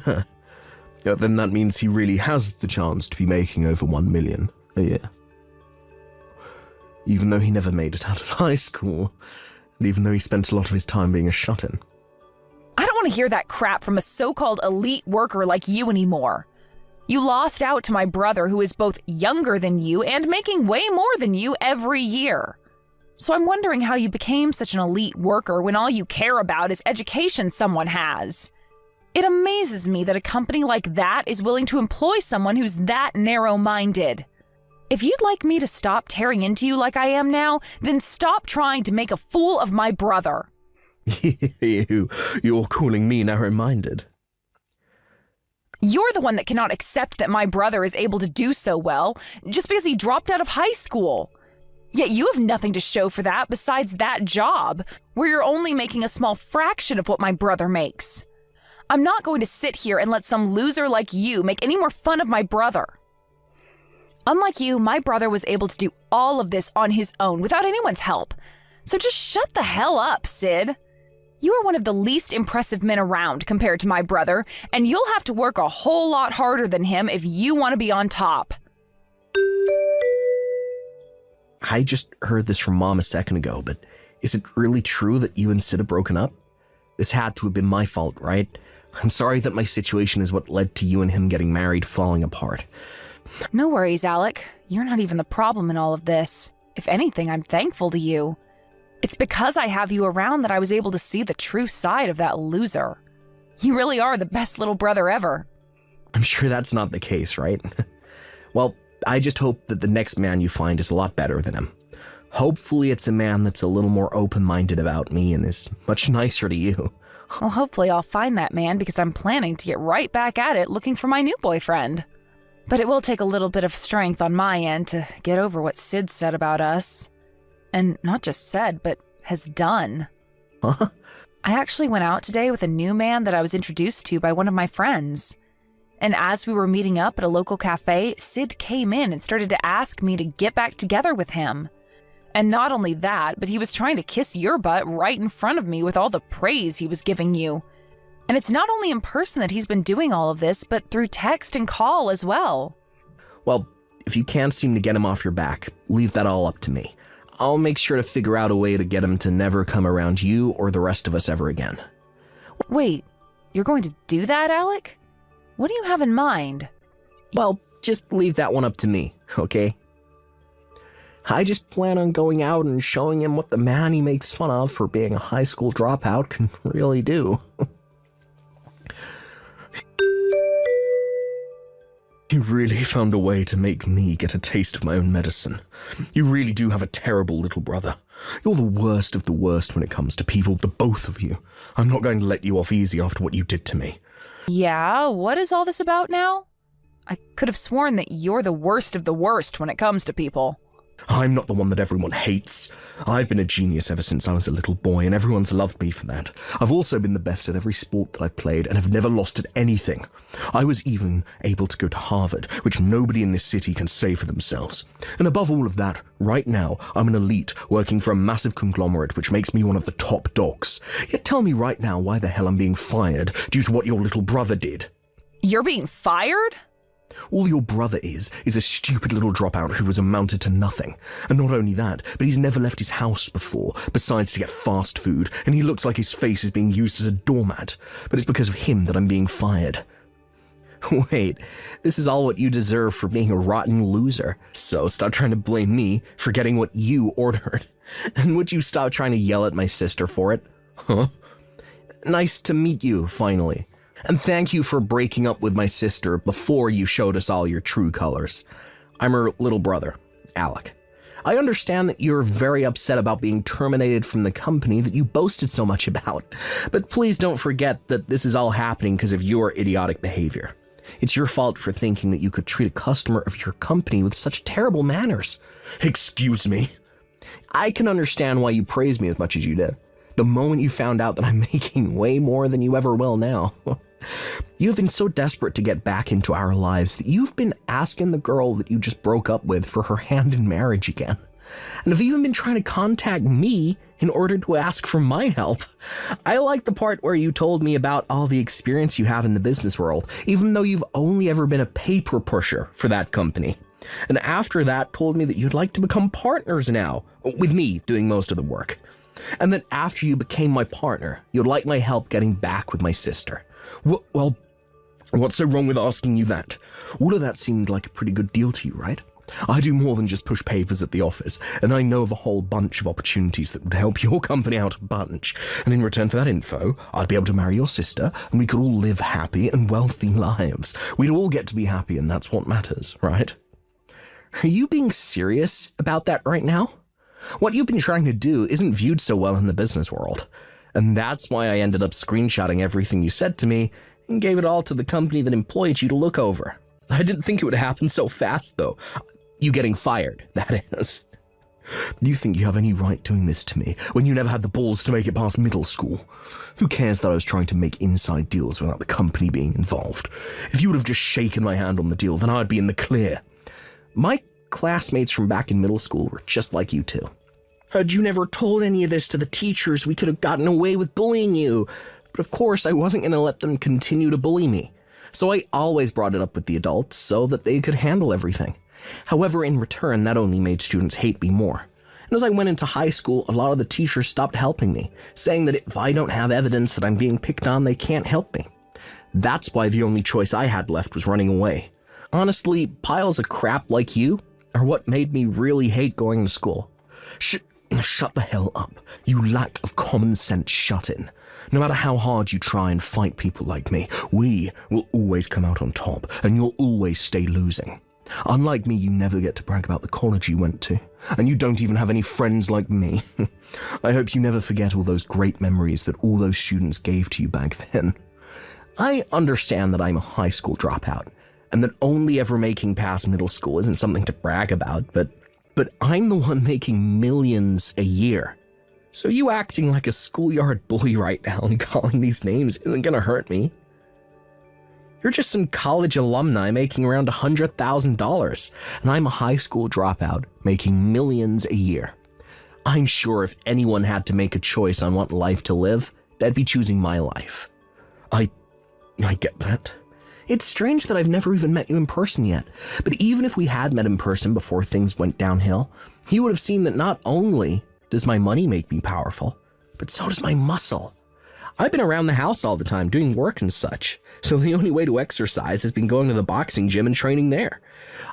that means he really has the chance to be making over 1 million a year. Even though he never made it out of high school, and even though he spent a lot of his time being a shut-in. I don't want to hear that crap from a so-called elite worker like you anymore. You lost out to my brother, who is both younger than you and making way more than you every year. So I'm wondering how you became such an elite worker when all you care about is education someone has. It amazes me that a company like that is willing to employ someone who's that narrow-minded. If you'd like me to stop tearing into you like I am now, then stop trying to make a fool of my brother. You're calling me narrow-minded. You're the one that cannot accept that my brother is able to do so well just because he dropped out of high school. Yet you have nothing to show for that besides that job, where you're only making a small fraction of what my brother makes. I'm not going to sit here and let some loser like you make any more fun of my brother. Unlike you, my brother was able to do all of this on his own without anyone's help. So just shut the hell up, Sid. You are one of the least impressive men around compared to my brother, and you'll have to work a whole lot harder than him if you want to be on top. I just heard this from Mom a second ago, but is it really true that you and Sid have broken up? This had to have been my fault, right? I'm sorry that my situation is what led to you and him getting married falling apart. No worries, Alec. You're not even the problem in all of this. If anything, I'm thankful to you. It's because I have you around that I was able to see the true side of that loser. You really are the best little brother ever. I'm sure that's not the case, right? Well, I just hope that the next man you find is a lot better than him. Hopefully it's a man that's a little more open-minded about me and is much nicer to you. Well, hopefully I'll find that man because I'm planning to get right back at it looking for my new boyfriend. But it will take a little bit of strength on my end to get over what Sid said about us. And not just said, but has done. Huh? I actually went out today with a new man that I was introduced to by one of my friends. And as we were meeting up at a local cafe, Sid came in and started to ask me to get back together with him. And not only that, but he was trying to kiss your butt right in front of me with all the praise he was giving you. And it's not only in person that he's been doing all of this, but through text and call as well. Well, if you can't seem to get him off your back, leave that all up to me. I'll make sure to figure out a way to get him to never come around you or the rest of us ever again. Wait, you're going to do that, Alec? What do you have in mind? Well, just leave that one up to me, okay? I just plan on going out and showing him what the man he makes fun of for being a high school dropout can really do. You really found a way to make me get a taste of my own medicine. You really do have a terrible little brother. You're the worst of the worst when it comes to people, the both of you. I'm not going to let you off easy after what you did to me. Yeah, what is all this about now? I could have sworn that you're the worst of the worst when it comes to people. I'm not the one that everyone hates. I've been a genius ever since I was a little boy, and everyone's loved me for that. I've also been the best at every sport that I've played, and have never lost at anything. I was even able to go to Harvard, which nobody in this city can say for themselves. And above all of that, right now, I'm an elite working for a massive conglomerate, which makes me one of the top dogs. Yet tell me right now why the hell I'm being fired due to what your little brother did. You're being fired? All your brother is a stupid little dropout who has amounted to nothing. And not only that, but he's never left his house before, besides to get fast food, and he looks like his face is being used as a doormat. But it's because of him that I'm being fired. Wait, this is all what you deserve for being a rotten loser. So stop trying to blame me for getting what you ordered. And would you stop trying to yell at my sister for it? Huh? Nice to meet you, finally. And thank you for breaking up with my sister before you showed us all your true colors. I'm her little brother, Alec. I understand that you're very upset about being terminated from the company that you boasted so much about, but please don't forget that this is all happening because of your idiotic behavior. It's your fault for thinking that you could treat a customer of your company with such terrible manners. Excuse me. I can understand why you praised me as much as you did. The moment you found out that I'm making way more than you ever will now. You've been so desperate to get back into our lives that you've been asking the girl that you just broke up with for her hand in marriage again. And have even been trying to contact me in order to ask for my help. I like the part where you told me about all the experience you have in the business world, even though you've only ever been a paper pusher for that company. And after that, told me that you'd like to become partners now, with me doing most of the work. And that after you became my partner, you'd like my help getting back with my sister. Well, what's so wrong with asking you that? All of that seemed like a pretty good deal to you, right? I do more than just push papers at the office, and I know of a whole bunch of opportunities that would help your company out a bunch. And in return for that info, I'd be able to marry your sister, and we could all live happy and wealthy lives. We'd all get to be happy, and that's what matters, right? Are you being serious about that right now? What you've been trying to do isn't viewed so well in the business world. And that's why I ended up screenshotting everything you said to me and gave it all to the company that employed you to look over. I didn't think it would happen so fast, though. You getting fired, that is. Do you think you have any right doing this to me when you never had the balls to make it past middle school? Who cares that I was trying to make inside deals without the company being involved? If you would have just shaken my hand on the deal, then I'd be in the clear. My classmates from back in middle school were just like you two. Had you never told any of this to the teachers, we could have gotten away with bullying you. But of course, I wasn't going to let them continue to bully me. So I always brought it up with the adults so that they could handle everything. However, in return, that only made students hate me more. And as I went into high school, a lot of the teachers stopped helping me, saying that if I don't have evidence that I'm being picked on, they can't help me. That's why the only choice I had left was running away. Honestly, piles of crap like you are what made me really hate going to school. Shut the hell up. You lack of common sense shut in. No matter how hard you try and fight people like me, we will always come out on top, and you'll always stay losing. Unlike me, you never get to brag about the college you went to, and you don't even have any friends like me. I hope you never forget all those great memories that all those students gave to you back then. I understand that I'm a high school dropout, and that only ever making past middle school isn't something to brag about, but I'm the one making millions a year. So you acting like a schoolyard bully right now and calling these names isn't gonna hurt me. You're just some college alumni making around $100,000, and I'm a high school dropout making millions a year. I'm sure if anyone had to make a choice on what life to live, they'd be choosing my life. I get that. It's strange that I've never even met you in person yet, but even if we had met in person before things went downhill, you would have seen that not only does my money make me powerful, but so does my muscle. I've been around the house all the time doing work and such, so the only way to exercise has been going to the boxing gym and training there.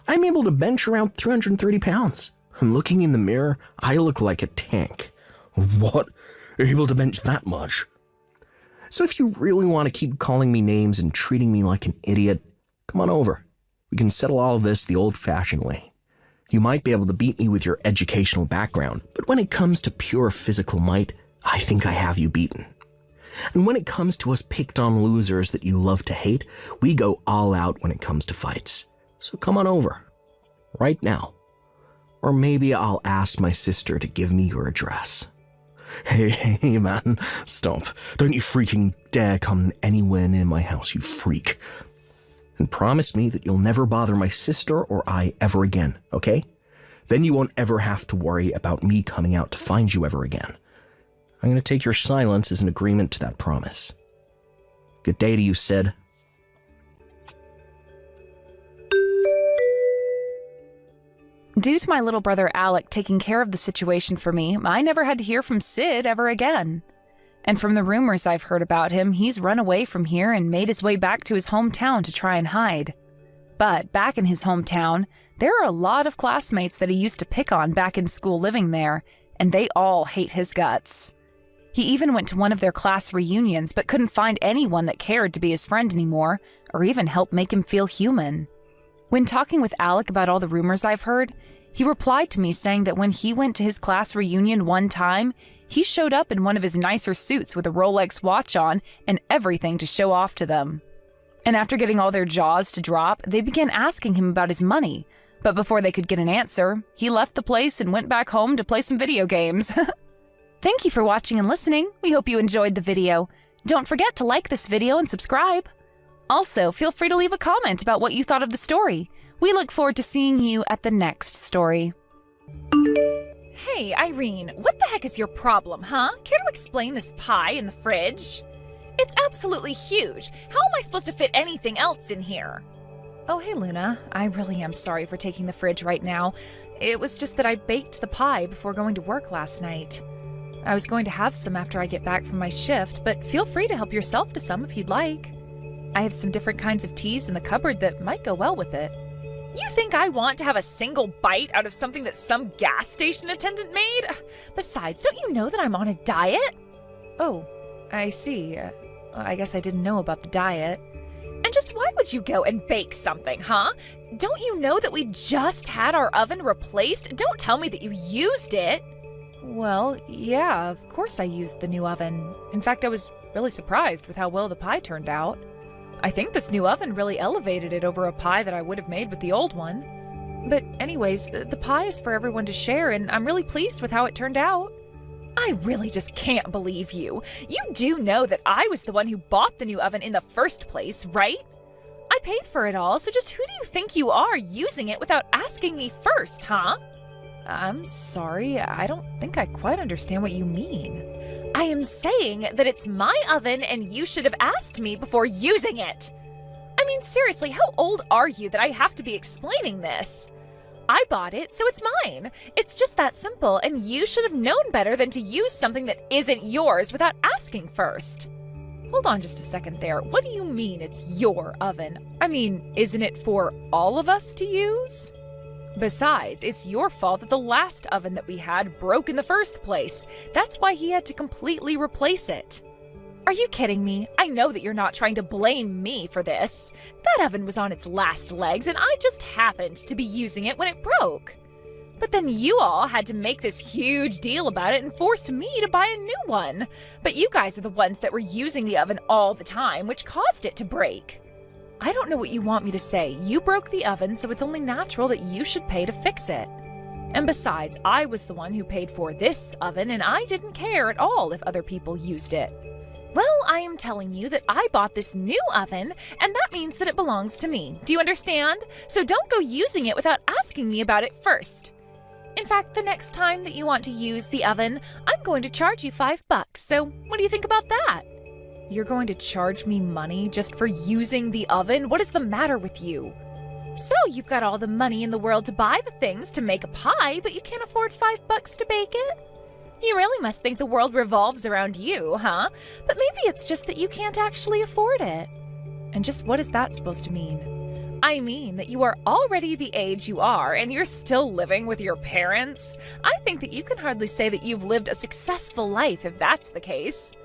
I'm able to bench around 330 pounds, and looking in the mirror, I look like a tank. What? You're able to bench that much? So if you really want to keep calling me names and treating me like an idiot, come on over. We can settle all of this the old-fashioned way. You might be able to beat me with your educational background, but when it comes to pure physical might, I think I have you beaten. And when it comes to us picked-on losers that you love to hate, we go all out when it comes to fights. So come on over. Right now. Or maybe I'll ask my sister to give me your address. Hey, man, stop. Don't you freaking dare come anywhere near my house, you freak. And promise me that you'll never bother my sister or I ever again, okay? Then you won't ever have to worry about me coming out to find you ever again. I'm going to take your silence as an agreement to that promise. Good day to you, Sid. Due to my little brother Alec taking care of the situation for me, I never had to hear from Sid ever again. And from the rumors I've heard about him, he's run away from here and made his way back to his hometown to try and hide. But back in his hometown, there are a lot of classmates that he used to pick on back in school living there, and they all hate his guts. He even went to one of their class reunions but couldn't find anyone that cared to be his friend anymore or even help make him feel human. When talking with Alec about all the rumors I've heard, he replied to me saying that when he went to his class reunion one time, he showed up in one of his nicer suits with a Rolex watch on and everything to show off to them. And after getting all their jaws to drop, they began asking him about his money. But before they could get an answer, he left the place and went back home to play some video games. Thank you for watching and listening. We hope you enjoyed the video. Don't forget to like this video and subscribe. Also, feel free to leave a comment about what you thought of the story. We look forward to seeing you at the next story. Hey, Irene, what the heck is your problem, huh? Care to explain this pie in the fridge? It's absolutely huge. How am I supposed to fit anything else in here? Oh, hey, Luna. I really am sorry for taking the fridge right now. It was just that I baked the pie before going to work last night. I was going to have some after I get back from my shift, but feel free to help yourself to some if you'd like. I have some different kinds of teas in the cupboard that might go well with it. You think I want to have a single bite out of something that some gas station attendant made? Besides, don't you know that I'm on a diet? Oh, I see. I guess I didn't know about the diet. And just why would you go and bake something, huh? Don't you know that we just had our oven replaced? Don't tell me that you used it. Well, yeah, of course I used the new oven. In fact, I was really surprised with how well the pie turned out. I think this new oven really elevated it over a pie that I would have made with the old one. But anyways, the pie is for everyone to share, and I'm really pleased with how it turned out. I really just can't believe you. You do know that I was the one who bought the new oven in the first place, right? I paid for it all, so just who do you think you are using it without asking me first, huh? I'm sorry, I don't think I quite understand what you mean. I am saying that it's my oven and you should have asked me before using it. I mean, seriously, how old are you that I have to be explaining this? I bought it, so it's mine. It's just that simple, and you should have known better than to use something that isn't yours without asking first. Hold on just a second there. What do you mean it's your oven? I mean, isn't it for all of us to use? Besides, it's your fault that the last oven that we had broke in the first place. That's why he had to completely replace it. Are you kidding me? I know that you're not trying to blame me for this. That oven was on its last legs and I just happened to be using it when it broke. But then you all had to make this huge deal about it and forced me to buy a new one. But you guys are the ones that were using the oven all the time, which caused it to break. I don't know what you want me to say. You broke the oven, so it's only natural that you should pay to fix it. And besides, I was the one who paid for this oven, and I didn't care at all if other people used it. Well, I am telling you that I bought this new oven, and that means that it belongs to me. Do you understand? So don't go using it without asking me about it first. In fact, the next time that you want to use the oven, I'm going to charge you $5. So what do you think about that? You're going to charge me money just for using the oven? What is the matter with you? So you've got all the money in the world to buy the things to make a pie, but you can't afford $5 to bake it? You really must think the world revolves around you, huh? But maybe it's just that you can't actually afford it. And just what is that supposed to mean? I mean that you are already the age you are and you're still living with your parents. I think that you can hardly say that you've lived a successful life if that's the case.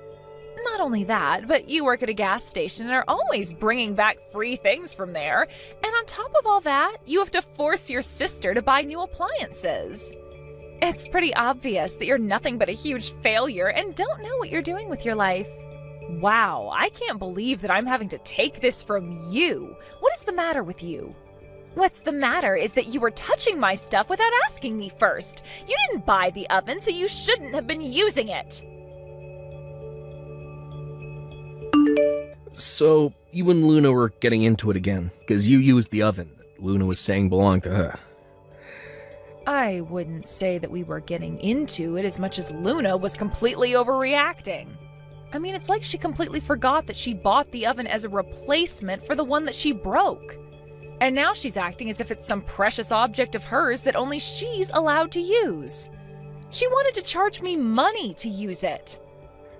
Not only that, but you work at a gas station and are always bringing back free things from there. And on top of all that, you have to force your sister to buy new appliances. It's pretty obvious that you're nothing but a huge failure and don't know what you're doing with your life. Wow, I can't believe that I'm having to take this from you. What is the matter with you? What's the matter is that you were touching my stuff without asking me first. You didn't buy the oven, so you shouldn't have been using it. So, you and Luna were getting into it again, because you used the oven that Luna was saying belonged to her. I wouldn't say that we were getting into it as much as Luna was completely overreacting. I mean, it's like she completely forgot that she bought the oven as a replacement for the one that she broke. And now she's acting as if it's some precious object of hers that only she's allowed to use. She wanted to charge me money to use it.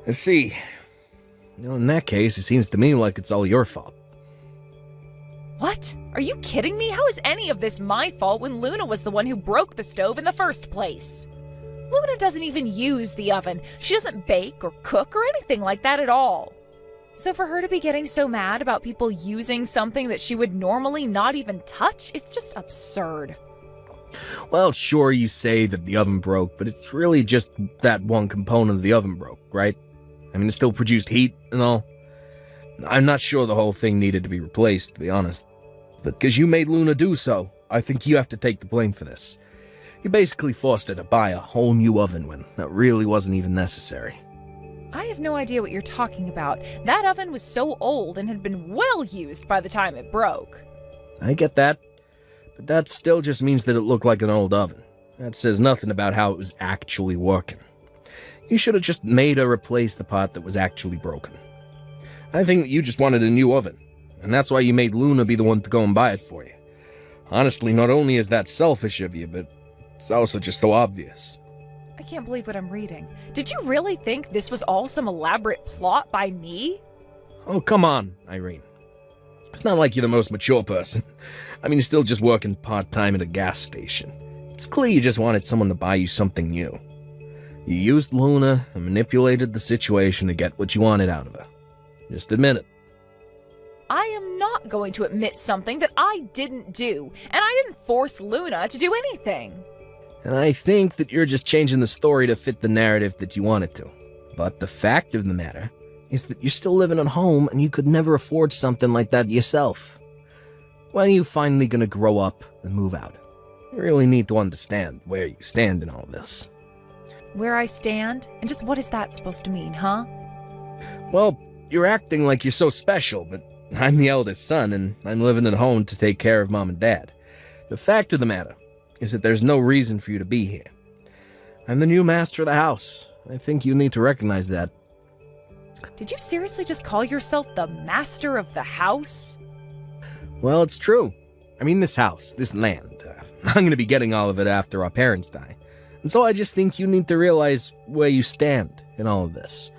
I see. Well, in that case, it seems to me like it's all your fault. What? Are you kidding me? How is any of this my fault when Luna was the one who broke the stove in the first place? Luna doesn't even use the oven. She doesn't bake or cook or anything like that at all. So for her to be getting so mad about people using something that she would normally not even touch is just absurd. Well, sure, you say that the oven broke, but it's really just that one component of the oven broke, right? I mean, it still produced heat and all. I'm not sure the whole thing needed to be replaced, to be honest. But because you made Luna do so, I think you have to take the blame for this. You basically forced her to buy a whole new oven when that really wasn't even necessary. I have no idea what you're talking about. That oven was so old and had been well used by the time it broke. I get that, but that still just means that it looked like an old oven. That says nothing about how it was actually working. You should have just made her replace the part that was actually broken. I think that you just wanted a new oven, and that's why you made Luna be the one to go and buy it for you. Honestly, not only is that selfish of you, but it's also just so obvious. I can't believe what I'm reading. Did you really think this was all some elaborate plot by me? Oh, come on, Irene. It's not like you're the most mature person. I mean, you're still just working part-time at a gas station. It's clear you just wanted someone to buy you something new. You used Luna and manipulated the situation to get what you wanted out of her. Just admit it. I am not going to admit something that I didn't do, and I didn't force Luna to do anything. And I think that you're just changing the story to fit the narrative that you wanted to. But the fact of the matter is that you're still living at home and you could never afford something like that yourself. When are you finally gonna grow up and move out? You really need to understand where you stand in all this. Where I stand? And just what is that supposed to mean, huh? Well, you're acting like you're so special, but I'm the eldest son and I'm living at home to take care of mom and dad. The fact of the matter is that there's no reason for you to be here. I'm the new master of the house. I think you need to recognize that. Did you seriously just call yourself the master of the house? Well, it's true. I mean, this house, this land, I'm going to be getting all of it after our parents die. And so I just think you need to realize where you stand in all of this.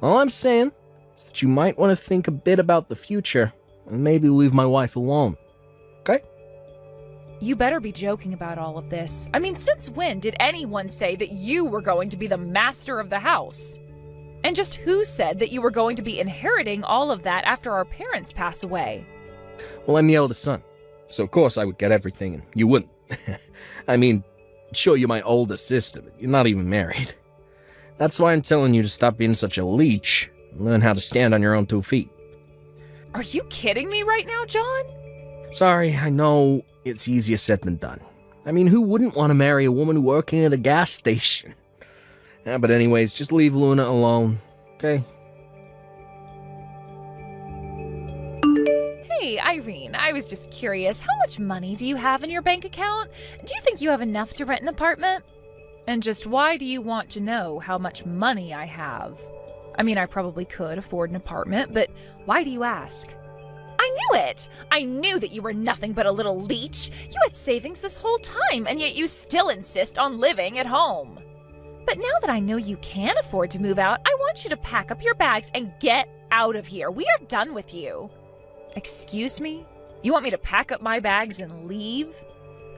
All I'm saying is that you might want to think a bit about the future and maybe leave my wife alone. Okay? You better be joking about all of this. I mean, since when did anyone say that you were going to be the master of the house? And just who said that you were going to be inheriting all of that after our parents pass away? Well, I'm the eldest son, so of course I would get everything and you wouldn't. I mean, sure, you're my older sister, but you're not even married. That's why I'm telling you to stop being such a leech and learn how to stand on your own 2 feet. Are you kidding me right now, John? Sorry, I know it's easier said than done. I mean, who wouldn't want to marry a woman working at a gas station? But anyways, just leave Luna alone, okay? Hey, Irene, I was just curious. How much money do you have in your bank account? Do you think you have enough to rent an apartment? And just why do you want to know how much money I have? I mean, I probably could afford an apartment, but why do you ask? I knew it! I knew that you were nothing but a little leech. You had savings this whole time, and yet you still insist on living at home. But now that I know you can afford to move out, I want you to pack up your bags and get out of here. We are done with you. Excuse me? You want me to pack up my bags and leave?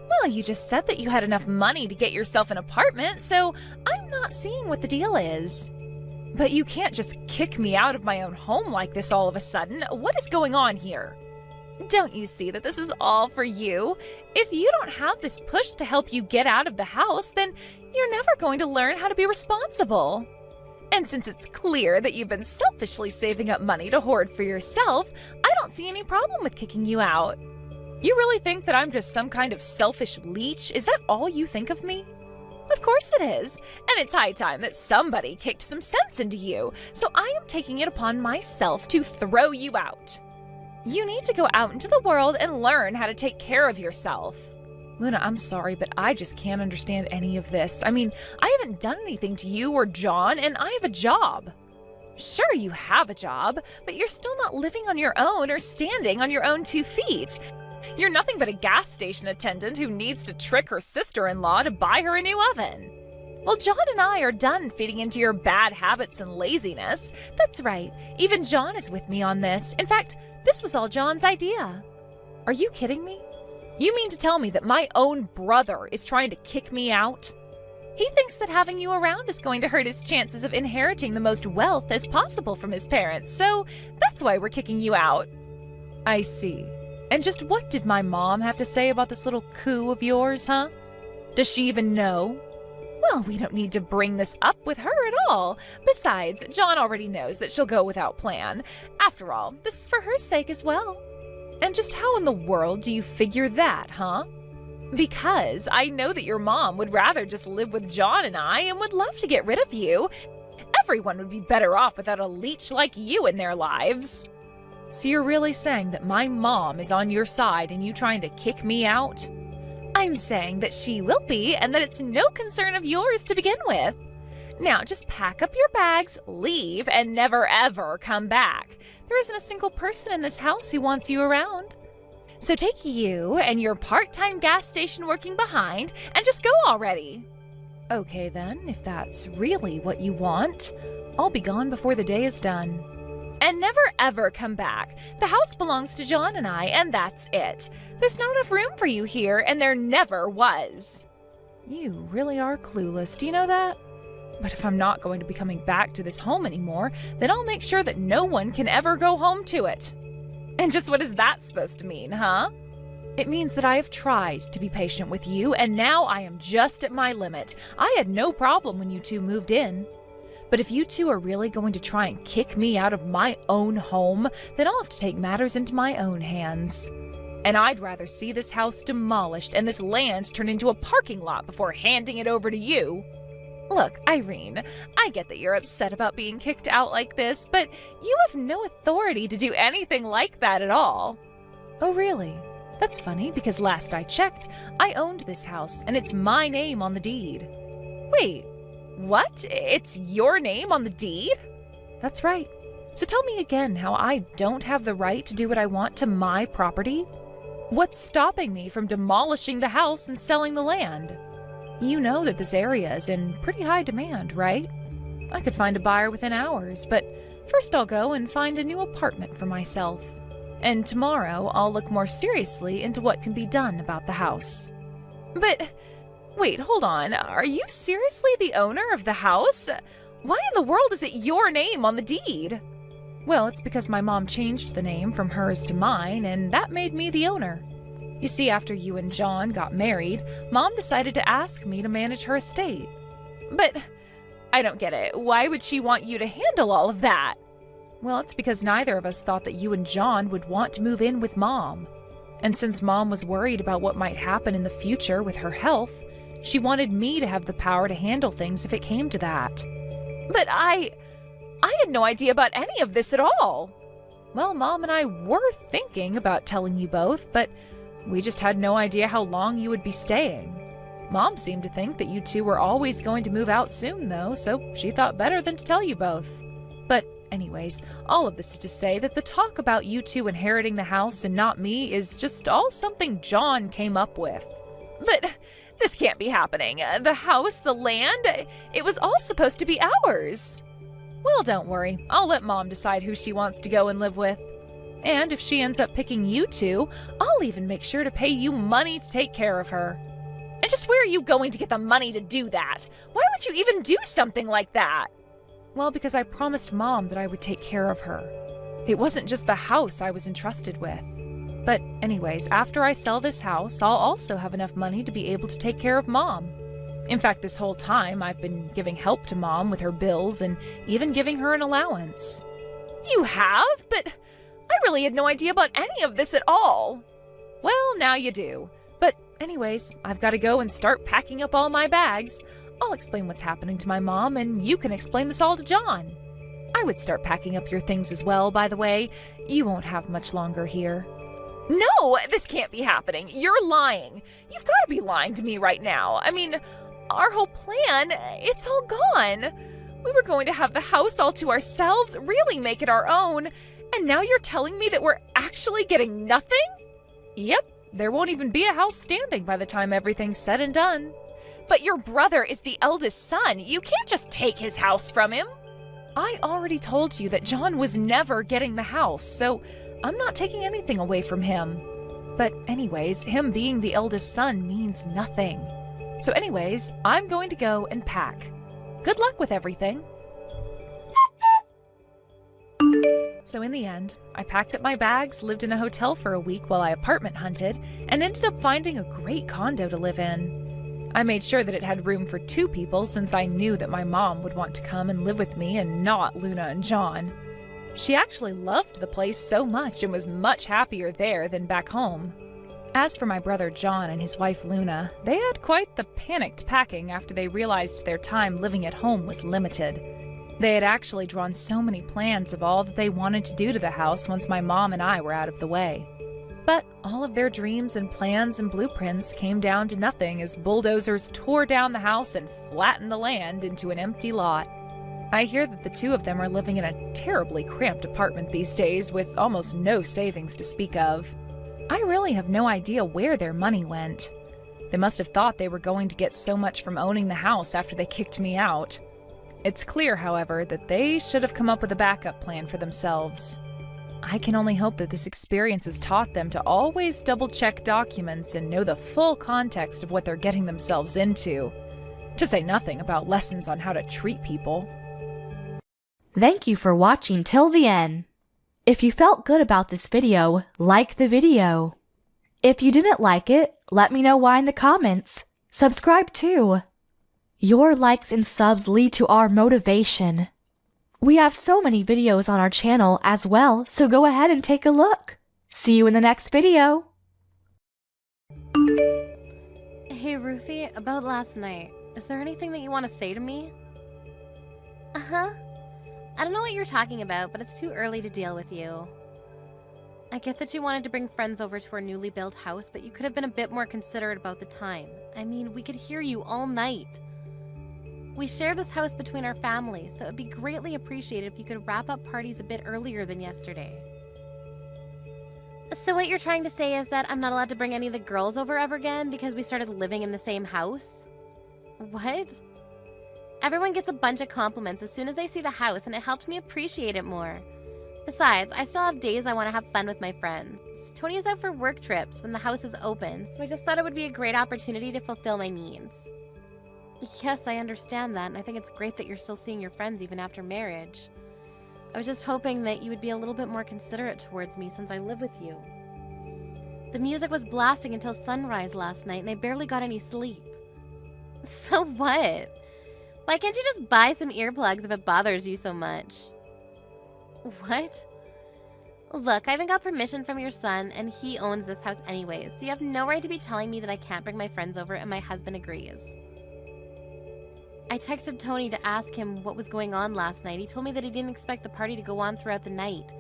Well, you just said that you had enough money to get yourself an apartment, so I'm not seeing what the deal is. But you can't just kick me out of my own home like this all of a sudden. What is going on here? Don't you see that this is all for you? If you don't have this push to help you get out of the house, then you're never going to learn how to be responsible. And since it's clear that you've been selfishly saving up money to hoard for yourself, I don't see any problem with kicking you out. You really think that I'm just some kind of selfish leech? Is that all you think of me? Of course it is, and it's high time that somebody kicked some sense into you, so I am taking it upon myself to throw you out. You need to go out into the world and learn how to take care of yourself. Luna, I'm sorry, but I just can't understand any of this. I mean, I haven't done anything to you or John, and I have a job. Sure, you have a job, but you're still not living on your own or standing on your own 2 feet. You're nothing but a gas station attendant who needs to trick her sister-in-law to buy her a new oven. Well, John and I are done feeding into your bad habits and laziness. That's right, even John is with me on this. In fact, this was all John's idea. Are you kidding me? You mean to tell me that my own brother is trying to kick me out? He thinks that having you around is going to hurt his chances of inheriting the most wealth as possible from his parents, so that's why we're kicking you out. I see. And just what did my mom have to say about this little coup of yours, huh? Does she even know? Well, we don't need to bring this up with her at all. Besides, John already knows that she'll go without plan. After all, this is for her sake as well. And just how in the world do you figure that, huh? Because I know that your mom would rather just live with John and I and would love to get rid of you. Everyone would be better off without a leech like you in their lives. So you're really saying that my mom is on your side and you trying to kick me out? I'm saying that she will be and that it's no concern of yours to begin with. Now just pack up your bags, leave, and never ever come back. There isn't a single person in this house who wants you around. So take you and your part-time gas station working behind and just go already. Okay then, if that's really what you want, I'll be gone before the day is done. And never ever come back. The house belongs to John and I, and that's it. There's not enough room for you here, and there never was. You really are clueless, do you know that? But if I'm not going to be coming back to this home anymore, then I'll make sure that no one can ever go home to it. And just what is that supposed to mean, huh? It means that I have tried to be patient with you, and now I am just at my limit. I had no problem when you two moved in. But if you two are really going to try and kick me out of my own home, then I'll have to take matters into my own hands. And I'd rather see this house demolished and this land turned into a parking lot before handing it over to you. Look, Irene, I get that you're upset about being kicked out like this, but you have no authority to do anything like that at all. Oh, really? That's funny, because last I checked, I owned this house, and it's my name on the deed. Wait, what? It's your name on the deed? That's right. So tell me again how I don't have the right to do what I want to my property? What's stopping me from demolishing the house and selling the land? You know that this area is in pretty high demand, right? I could find a buyer within hours, but first I'll go and find a new apartment for myself. And tomorrow I'll look more seriously into what can be done about the house. But wait, hold on. Are you seriously the owner of the house? Why in the world is it your name on the deed? Well, it's because my mom changed the name from hers to mine, and that made me the owner. You see, after you and John got married, Mom decided to ask me to manage her estate. But I don't get it. Why would she want you to handle all of that? Well, it's because neither of us thought that you and John would want to move in with Mom. And since Mom was worried about what might happen in the future with her health, she wanted me to have the power to handle things if it came to that. But I had no idea about any of this at all. Well, Mom and I were thinking about telling you both, but we just had no idea how long you would be staying. Mom seemed to think that you two were always going to move out soon, though, so she thought better than to tell you both. But anyways, all of this is to say that the talk about you two inheriting the house and not me is just all something John came up with. But this can't be happening. The house, the land, it was all supposed to be ours. Well, don't worry. I'll let Mom decide who she wants to go and live with. And if she ends up picking you two, I'll even make sure to pay you money to take care of her. And just where are you going to get the money to do that? Why would you even do something like that? Well, because I promised Mom that I would take care of her. It wasn't just the house I was entrusted with. But anyways, after I sell this house, I'll also have enough money to be able to take care of Mom. In fact, this whole time, I've been giving help to Mom with her bills and even giving her an allowance. You have? But I really had no idea about any of this at all. Well, now you do. But anyways, I've got to go and start packing up all my bags. I'll explain what's happening to my mom, and you can explain this all to John. I would start packing up your things as well, by the way. You won't have much longer here. No, this can't be happening. You're lying. You've got to be lying to me right now. I mean, our whole plan, it's all gone. We were going to have the house all to ourselves, really make it our own. And now you're telling me that we're actually getting nothing? Yep, there won't even be a house standing by the time everything's said and done. But your brother is the eldest son. You can't just take his house from him. I already told you that John was never getting the house, so I'm not taking anything away from him. But anyways, him being the eldest son means nothing. So anyways, I'm going to go and pack. Good luck with everything. So in the end, I packed up my bags, lived in a hotel for a week while I apartment hunted, and ended up finding a great condo to live in. I made sure that it had room for 2 people since I knew that my mom would want to come and live with me and not Luna and John. She actually loved the place so much and was much happier there than back home. As for my brother John and his wife Luna, they had quite the panicked packing after they realized their time living at home was limited. They had actually drawn so many plans of all that they wanted to do to the house once my mom and I were out of the way. But all of their dreams and plans and blueprints came down to nothing as bulldozers tore down the house and flattened the land into an empty lot. I hear that the 2 of them are living in a terribly cramped apartment these days with almost no savings to speak of. I really have no idea where their money went. They must have thought they were going to get so much from owning the house after they kicked me out. It's clear, however, that they should have come up with a backup plan for themselves. I can only hope that this experience has taught them to always double-check documents and know the full context of what they're getting themselves into, to say nothing about lessons on how to treat people. Thank you for watching till the end. If you felt good about this video, like the video. If you didn't like it, let me know why in the comments. Subscribe too. Your likes and subs lead to our motivation. We have so many videos on our channel as well, so go ahead and take a look. See you in the next video. Hey Ruthie, about last night, is there anything that you want to say to me? Uh-huh. I don't know what you're talking about, but it's too early to deal with you. I get that you wanted to bring friends over to our newly built house, but you could have been a bit more considerate about the time. I mean, we could hear you all night. We share this house between our families, so it'd be greatly appreciated if you could wrap up parties a bit earlier than yesterday. So what you're trying to say is that I'm not allowed to bring any of the girls over ever again because we started living in the same house? What? Everyone gets a bunch of compliments as soon as they see the house, and it helps me appreciate it more. Besides, I still have days I want to have fun with my friends. Tony is out for work trips when the house is open, so I just thought it would be a great opportunity to fulfill my needs. Yes, I understand that, and I think it's great that you're still seeing your friends even after marriage. I was just hoping that you would be a little bit more considerate towards me since I live with you. The music was blasting until sunrise last night, and I barely got any sleep. So what? Why can't you just buy some earplugs if it bothers you so much? What? Look, I haven't got permission from your son, and he owns this house anyways, so you have no right to be telling me that I can't bring my friends over and my husband agrees. I texted Tony to ask him what was going on last night. He told me that he didn't expect the party to go on throughout the night.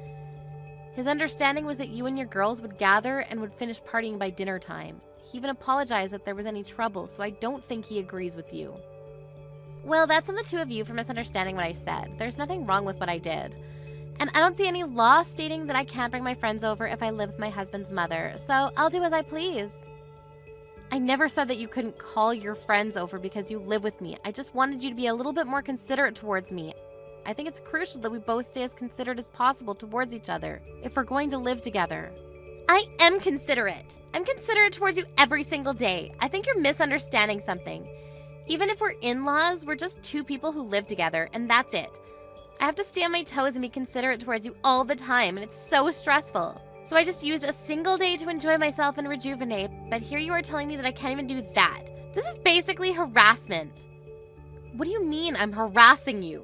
His understanding was that you and your girls would gather and would finish partying by dinner time. He even apologized that there was any trouble, so I don't think he agrees with you. Well, that's on the 2 of you for misunderstanding what I said. There's nothing wrong with what I did. And I don't see any law stating that I can't bring my friends over if I live with my husband's mother, so I'll do as I please. I never said that you couldn't call your friends over because you live with me. I just wanted you to be a little bit more considerate towards me. I think it's crucial that we both stay as considerate as possible towards each other if we're going to live together. I am considerate. I'm considerate towards you every single day. I think you're misunderstanding something. Even if we're in-laws, we're just 2 people who live together, and that's it. I have to stay on my toes and be considerate towards you all the time, and it's so stressful. So I just used a single day to enjoy myself and rejuvenate, but here you are telling me that I can't even do that. This is basically harassment. What do you mean I'm harassing you?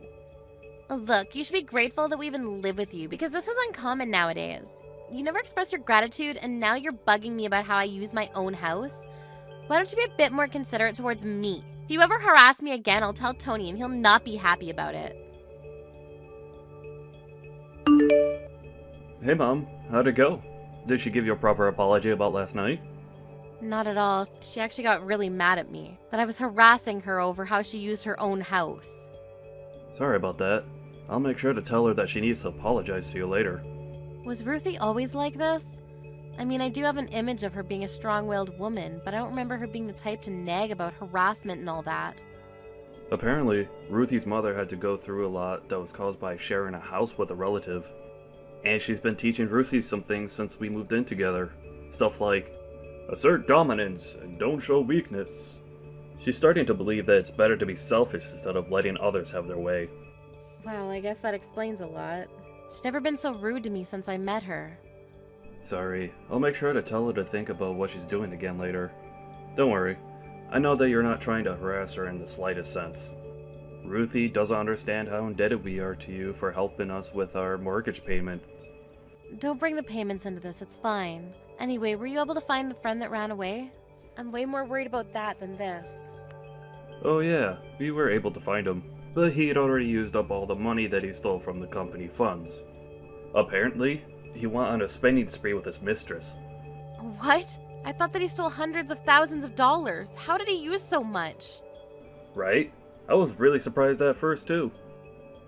Look, you should be grateful that we even live with you, because this is uncommon nowadays. You never expressed your gratitude, and now you're bugging me about how I use my own house. Why don't you be a bit more considerate towards me? If you ever harass me again, I'll tell Tony, and he'll not be happy about it. Hey Mom, how'd it go? Did she give you a proper apology about last night? Not at all. She actually got really mad at me, that I was harassing her over how she used her own house. Sorry about that. I'll make sure to tell her that she needs to apologize to you later. Was Ruthie always like this? I mean, I do have an image of her being a strong-willed woman, but I don't remember her being the type to nag about harassment and all that. Apparently, Ruthie's mother had to go through a lot that was caused by sharing a house with a relative. And she's been teaching Ruthie some things since we moved in together. Stuff like, assert dominance and don't show weakness. She's starting to believe that it's better to be selfish instead of letting others have their way. Well, I guess that explains a lot. She's never been so rude to me since I met her. Sorry, I'll make sure to tell her to think about what she's doing again later. Don't worry, I know that you're not trying to harass her in the slightest sense. Ruthie doesn't understand how indebted we are to you for helping us with our mortgage payment. Don't bring the payments into this, it's fine. Anyway, were you able to find the friend that ran away? I'm way more worried about that than this. Oh yeah, we were able to find him, but he had already used up all the money that he stole from the company funds. Apparently, he went on a spending spree with his mistress. What? I thought that he stole hundreds of thousands of dollars. How did he use so much? Right? I was really surprised at first too.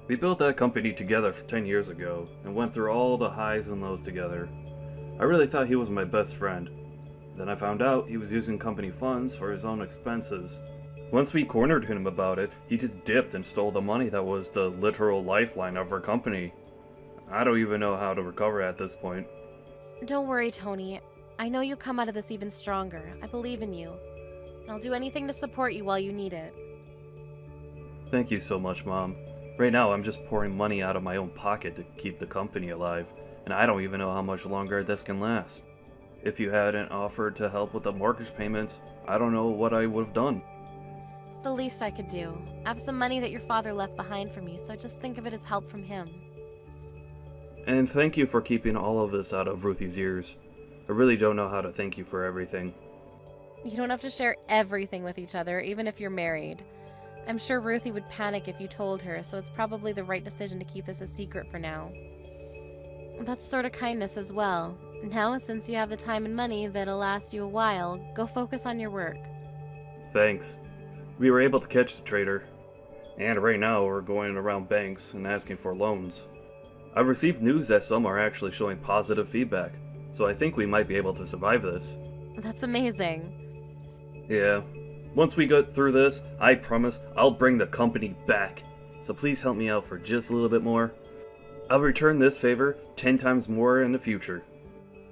We built that company together 10 years ago, and went through all the highs and lows together. I really thought he was my best friend. Then I found out he was using company funds for his own expenses. Once we cornered him about it, he just dipped and stole the money that was the literal lifeline of our company. I don't even know how to recover at this point. Don't worry, Tony. I know you'll come out of this even stronger. I believe in you. And I'll do anything to support you while you need it. Thank you so much, Mom. Right now, I'm just pouring money out of my own pocket to keep the company alive, and I don't even know how much longer this can last. If you hadn't offered to help with the mortgage payments, I don't know what I would have done. It's the least I could do. I have some money that your father left behind for me, so just think of it as help from him. And thank you for keeping all of this out of Ruthie's ears. I really don't know how to thank you for everything. You don't have to share everything with each other, even if you're married. I'm sure Ruthie would panic if you told her, so it's probably the right decision to keep this a secret for now. That's sort of kindness as well. Now, since you have the time and money that'll last you a while, go focus on your work. Thanks. We were able to catch the traitor. And right now we're going around banks and asking for loans. I've received news that some are actually showing positive feedback, so I think we might be able to survive this. That's amazing. Yeah. Once we get through this, I promise I'll bring the company back. So please help me out for just a little bit more. I'll return this favor 10 times more in the future.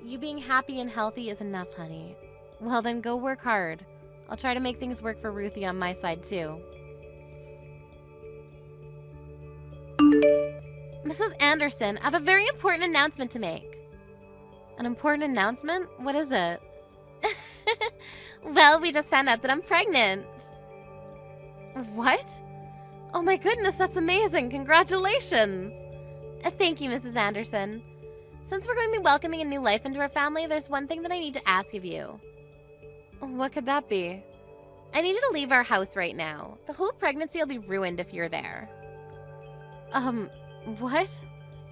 You being happy and healthy is enough, honey. Well then, go work hard. I'll try to make things work for Ruthie on my side too. Mrs. Anderson, I have a very important announcement to make. An important announcement? What is it? Well, we just found out that I'm pregnant. What? Oh my goodness, that's amazing. Congratulations. Thank you, Mrs. Anderson. Since we're going to be welcoming a new life into our family, there's one thing that I need to ask of you. What could that be? I need you to leave our house right now. The whole pregnancy will be ruined if you're there. What?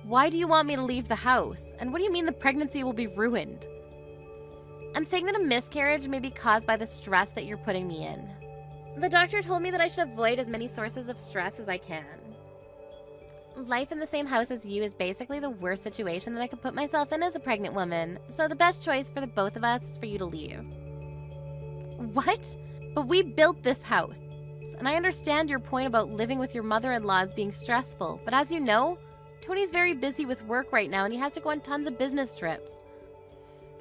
Why do you want me to leave the house? And what do you mean the pregnancy will be ruined? I'm saying that a miscarriage may be caused by the stress that you're putting me in. The doctor told me that I should avoid as many sources of stress as I can. Life in the same house as you is basically the worst situation that I could put myself in as a pregnant woman, so the best choice for the both of us is for you to leave. What? But we built this house. And I understand your point about living with your mother-in-law as being stressful, but as you know, Tony's very busy with work right now and he has to go on tons of business trips.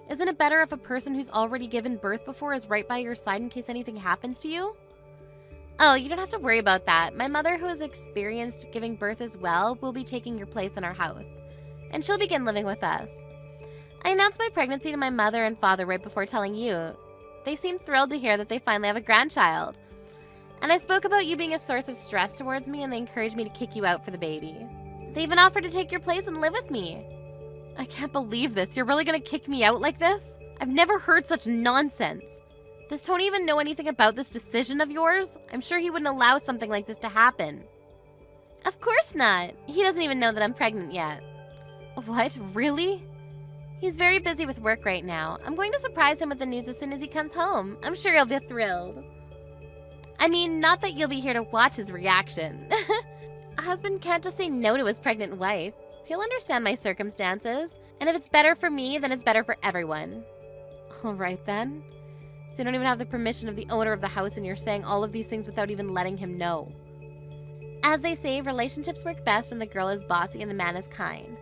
Isn't it better if a person who's already given birth before is right by your side in case anything happens to you? Oh, you don't have to worry about that. My mother, who has experienced giving birth as well, will be taking your place in our house. And she'll begin living with us. I announced my pregnancy to my mother and father right before telling you. They seemed thrilled to hear that they finally have a grandchild. And I spoke about you being a source of stress towards me and they encouraged me to kick you out for the baby. They even offered to take your place and live with me. I can't believe this. You're really gonna kick me out like this? I've never heard such nonsense. Does Tony even know anything about this decision of yours? I'm sure he wouldn't allow something like this to happen. Of course not. He doesn't even know that I'm pregnant yet. What? Really? He's very busy with work right now. I'm going to surprise him with the news as soon as he comes home. I'm sure he'll be thrilled. I mean, not that you'll be here to watch his reaction. A husband can't just say no to his pregnant wife. He'll understand my circumstances, and if it's better for me, then it's better for everyone. All right, then. So you don't even have the permission of the owner of the house, and you're saying all of these things without even letting him know. As they say, relationships work best when the girl is bossy and the man is kind.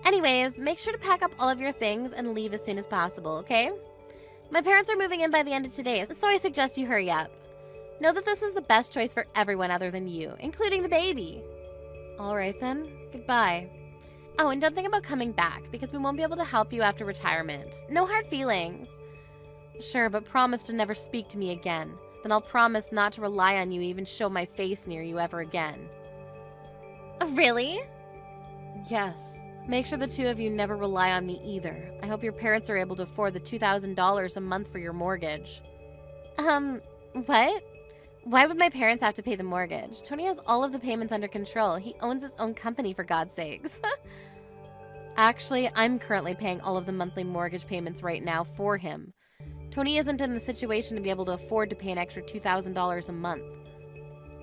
Anyways, make sure to pack up all of your things and leave as soon as possible, okay? My parents are moving in by the end of today, so I suggest you hurry up. Know that this is the best choice for everyone other than you, including the baby. All right then, goodbye. Oh, and don't think about coming back, because we won't be able to help you after retirement. No hard feelings. Sure, but promise to never speak to me again. Then I'll promise not to rely on you, even show my face near you ever again. Really? Yes. Make sure the two of you never rely on me either. I hope your parents are able to afford the $2,000 a month for your mortgage. What? Why would my parents have to pay the mortgage? Tony has all of the payments under control. He owns his own company, for God's sakes. Actually, I'm currently paying all of the monthly mortgage payments right now for him. Tony isn't in the situation to be able to afford to pay an extra $2,000 a month.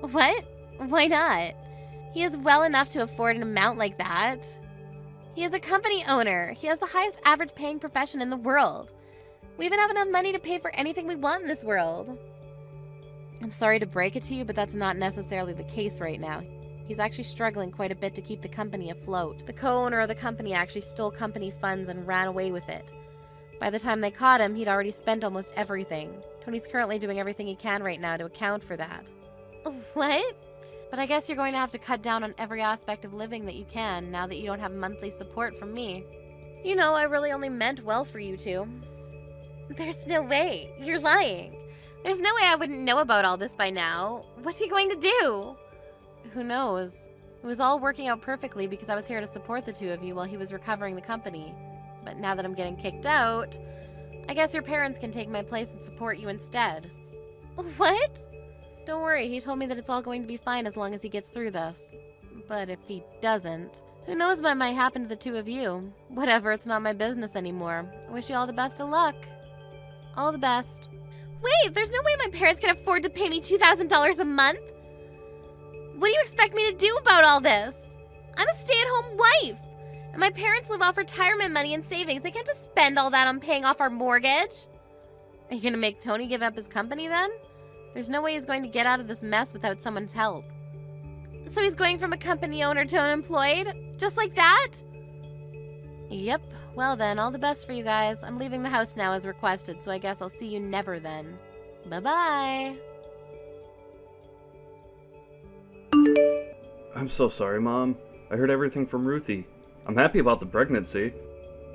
What? Why not? He is well enough to afford an amount like that. He is a company owner. He has the highest average paying profession in the world. We even have enough money to pay for anything we want in this world. I'm sorry to break it to you, but that's not necessarily the case right now. He's actually struggling quite a bit to keep the company afloat. The co-owner of the company actually stole company funds and ran away with it. By the time they caught him, he'd already spent almost everything. Tony's currently doing everything he can right now to account for that. What? But I guess you're going to have to cut down on every aspect of living that you can, now that you don't have monthly support from me. You know, I really only meant well for you two. There's no way. You're lying. There's no way I wouldn't know about all this by now. What's he going to do? Who knows? It was all working out perfectly because I was here to support the two of you while he was recovering the company. But now that I'm getting kicked out, I guess your parents can take my place and support you instead. What? Don't worry, he told me that it's all going to be fine as long as he gets through this. But if he doesn't, who knows what might happen to the two of you? Whatever, it's not my business anymore. I wish you all the best of luck. All the best. Wait, there's no way my parents can afford to pay me $2,000 a month? What do you expect me to do about all this? I'm a stay-at-home wife. And my parents live off retirement money and savings. They can't just spend all that on paying off our mortgage. Are you going to make Tony give up his company then? There's no way he's going to get out of this mess without someone's help. So he's going from a company owner to unemployed? Just like that? Yep. Well then, all the best for you guys. I'm leaving the house now as requested, so I guess I'll see you never then. Bye-bye. I'm so sorry, Mom. I heard everything from Ruthie. I'm happy about the pregnancy,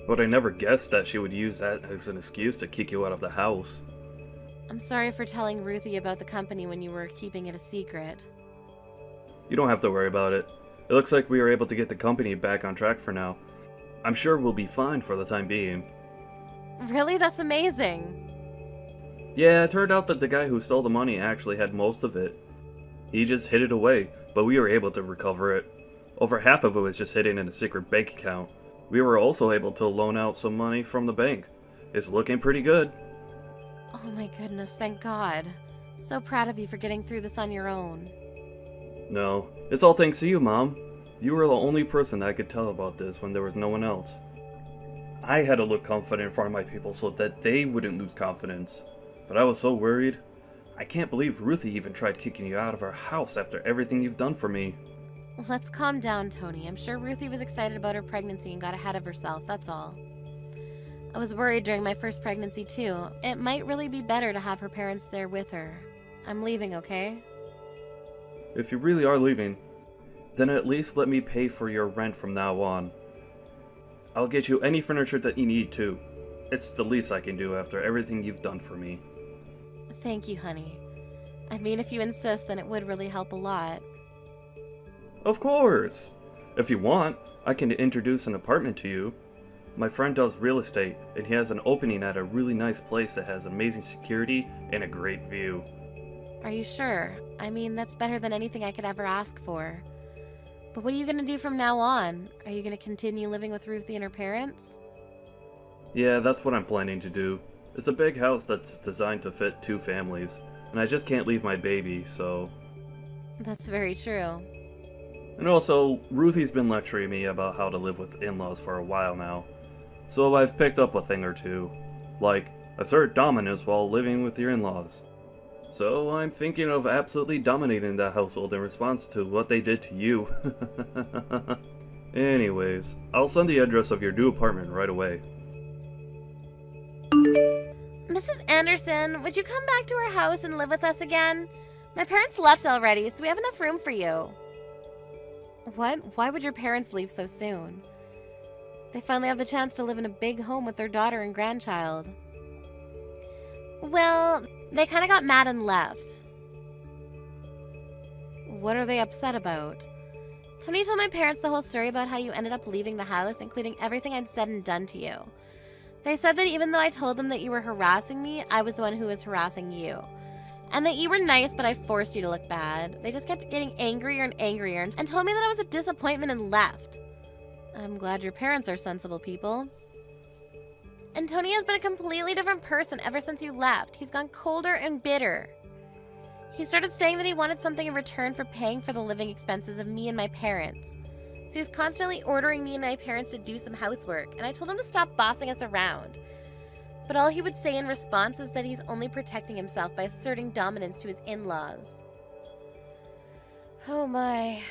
but I never guessed that she would use that as an excuse to kick you out of the house. I'm sorry for telling Ruthie about the company when you were keeping it a secret. You don't have to worry about it. It looks like we were able to get the company back on track for now. I'm sure we'll be fine for the time being. Really? That's amazing. Yeah, it turned out that the guy who stole the money actually had most of it. He just hid it away, but we were able to recover it. Over half of it was just hidden in a secret bank account. We were also able to loan out some money from the bank. It's looking pretty good. Oh my goodness, thank God. So proud of you for getting through this on your own. No, it's all thanks to you, Mom. You were the only person I could tell about this when there was no one else. I had to look confident in front of my people so that they wouldn't lose confidence. But I was so worried. I can't believe Ruthie even tried kicking you out of our house after everything you've done for me. Let's calm down, Tony. I'm sure Ruthie was excited about her pregnancy and got ahead of herself, that's all. I was worried during my first pregnancy too. It might really be better to have her parents there with her. I'm leaving, okay? If you really are leaving, then at least let me pay for your rent from now on. I'll get you any furniture that you need too. It's the least I can do after everything you've done for me. Thank you, honey. I mean, if you insist, then it would really help a lot. Of course! If you want, I can introduce an apartment to you. My friend does real estate, and he has an opening at a really nice place that has amazing security and a great view. Are you sure? I mean, that's better than anything I could ever ask for. But what are you going to do from now on? Are you going to continue living with Ruthie and her parents? Yeah, that's what I'm planning to do. It's a big house that's designed to fit 2 families, and I just can't leave my baby, so... That's very true. And also, Ruthie's been lecturing me about how to live with in-laws for a while now, so I've picked up a thing or two. Like, assert dominance while living with your in-laws. So I'm thinking of absolutely dominating that household in response to what they did to you. Anyways, I'll send the address of your new apartment right away. Mrs. Anderson, would you come back to our house and live with us again? My parents left already, so we have enough room for you. What? Why would your parents leave so soon? They finally have the chance to live in a big home with their daughter and grandchild. Well, they kind of got mad and left. What are they upset about? Tony told my parents the whole story about how you ended up leaving the house, including everything I'd said and done to you. They said that even though I told them that you were harassing me, I was the one who was harassing you. And that you were nice, but I forced you to look bad. They just kept getting angrier and angrier and told me that I was a disappointment and left. I'm glad your parents are sensible people. And Tony has been a completely different person ever since you left. He's gone colder and bitter. He started saying that he wanted something in return for paying for the living expenses of me and my parents. So he was constantly ordering me and my parents to do some housework, and I told him to stop bossing us around. But all he would say in response is that he's only protecting himself by asserting dominance to his in-laws. Oh my.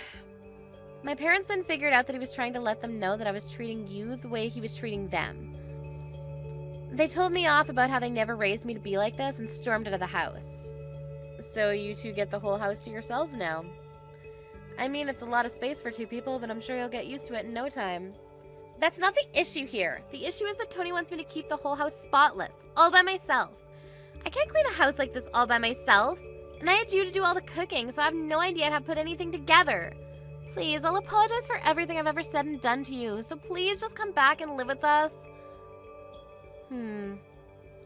My parents then figured out that he was trying to let them know that I was treating you the way he was treating them. They told me off about how they never raised me to be like this and stormed out of the house. So you two get the whole house to yourselves now. I mean, it's a lot of space for two people, but I'm sure you'll get used to it in no time. That's not the issue here. The issue is that Tony wants me to keep the whole house spotless, all by myself. I can't clean a house like this all by myself. And I had you to do all the cooking, so I have no idea how to put anything together. Please, I'll apologize for everything I've ever said and done to you, so please just come back and live with us.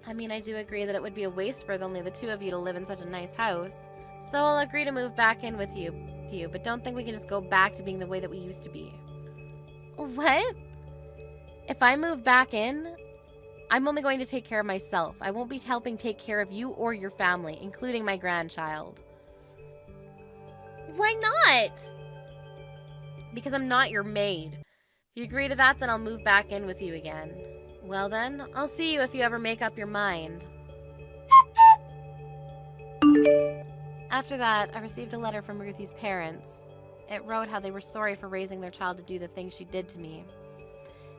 I mean, I do agree that it would be a waste for only the two of you to live in such a nice house. So I'll agree to move back in with you, but don't think we can just go back to being the way that we used to be. What? If I move back in, I'm only going to take care of myself. I won't be helping take care of you or your family, including my grandchild. Why not? Because I'm not your maid. If you agree to that, then I'll move back in with you again. Well then, I'll see you if you ever make up your mind. After that, I received a letter from Ruthie's parents. It wrote how they were sorry for raising their child to do the things she did to me.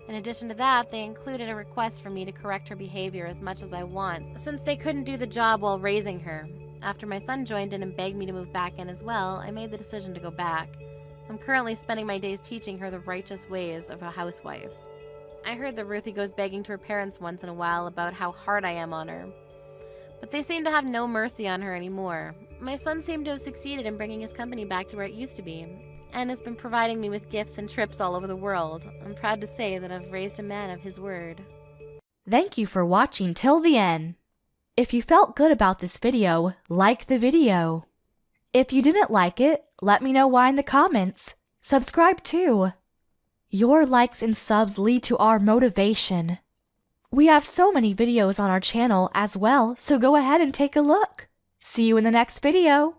In addition to that, they included a request for me to correct her behavior as much as I want, since they couldn't do the job while raising her. After my son joined in and begged me to move back in as well, I made the decision to go back. I'm currently spending my days teaching her the righteous ways of a housewife. I heard that Ruthie goes begging to her parents once in a while about how hard I am on her. But they seem to have no mercy on her anymore. My son seemed to have succeeded in bringing his company back to where it used to be, and has been providing me with gifts and trips all over the world. I'm proud to say that I've raised a man of his word. Thank you for watching till the end. If you felt good about this video, like the video. If you didn't like it, let me know why in the comments. Subscribe too. Your likes and subs lead to our motivation. We have so many videos on our channel as well, so go ahead and take a look. See you in the next video.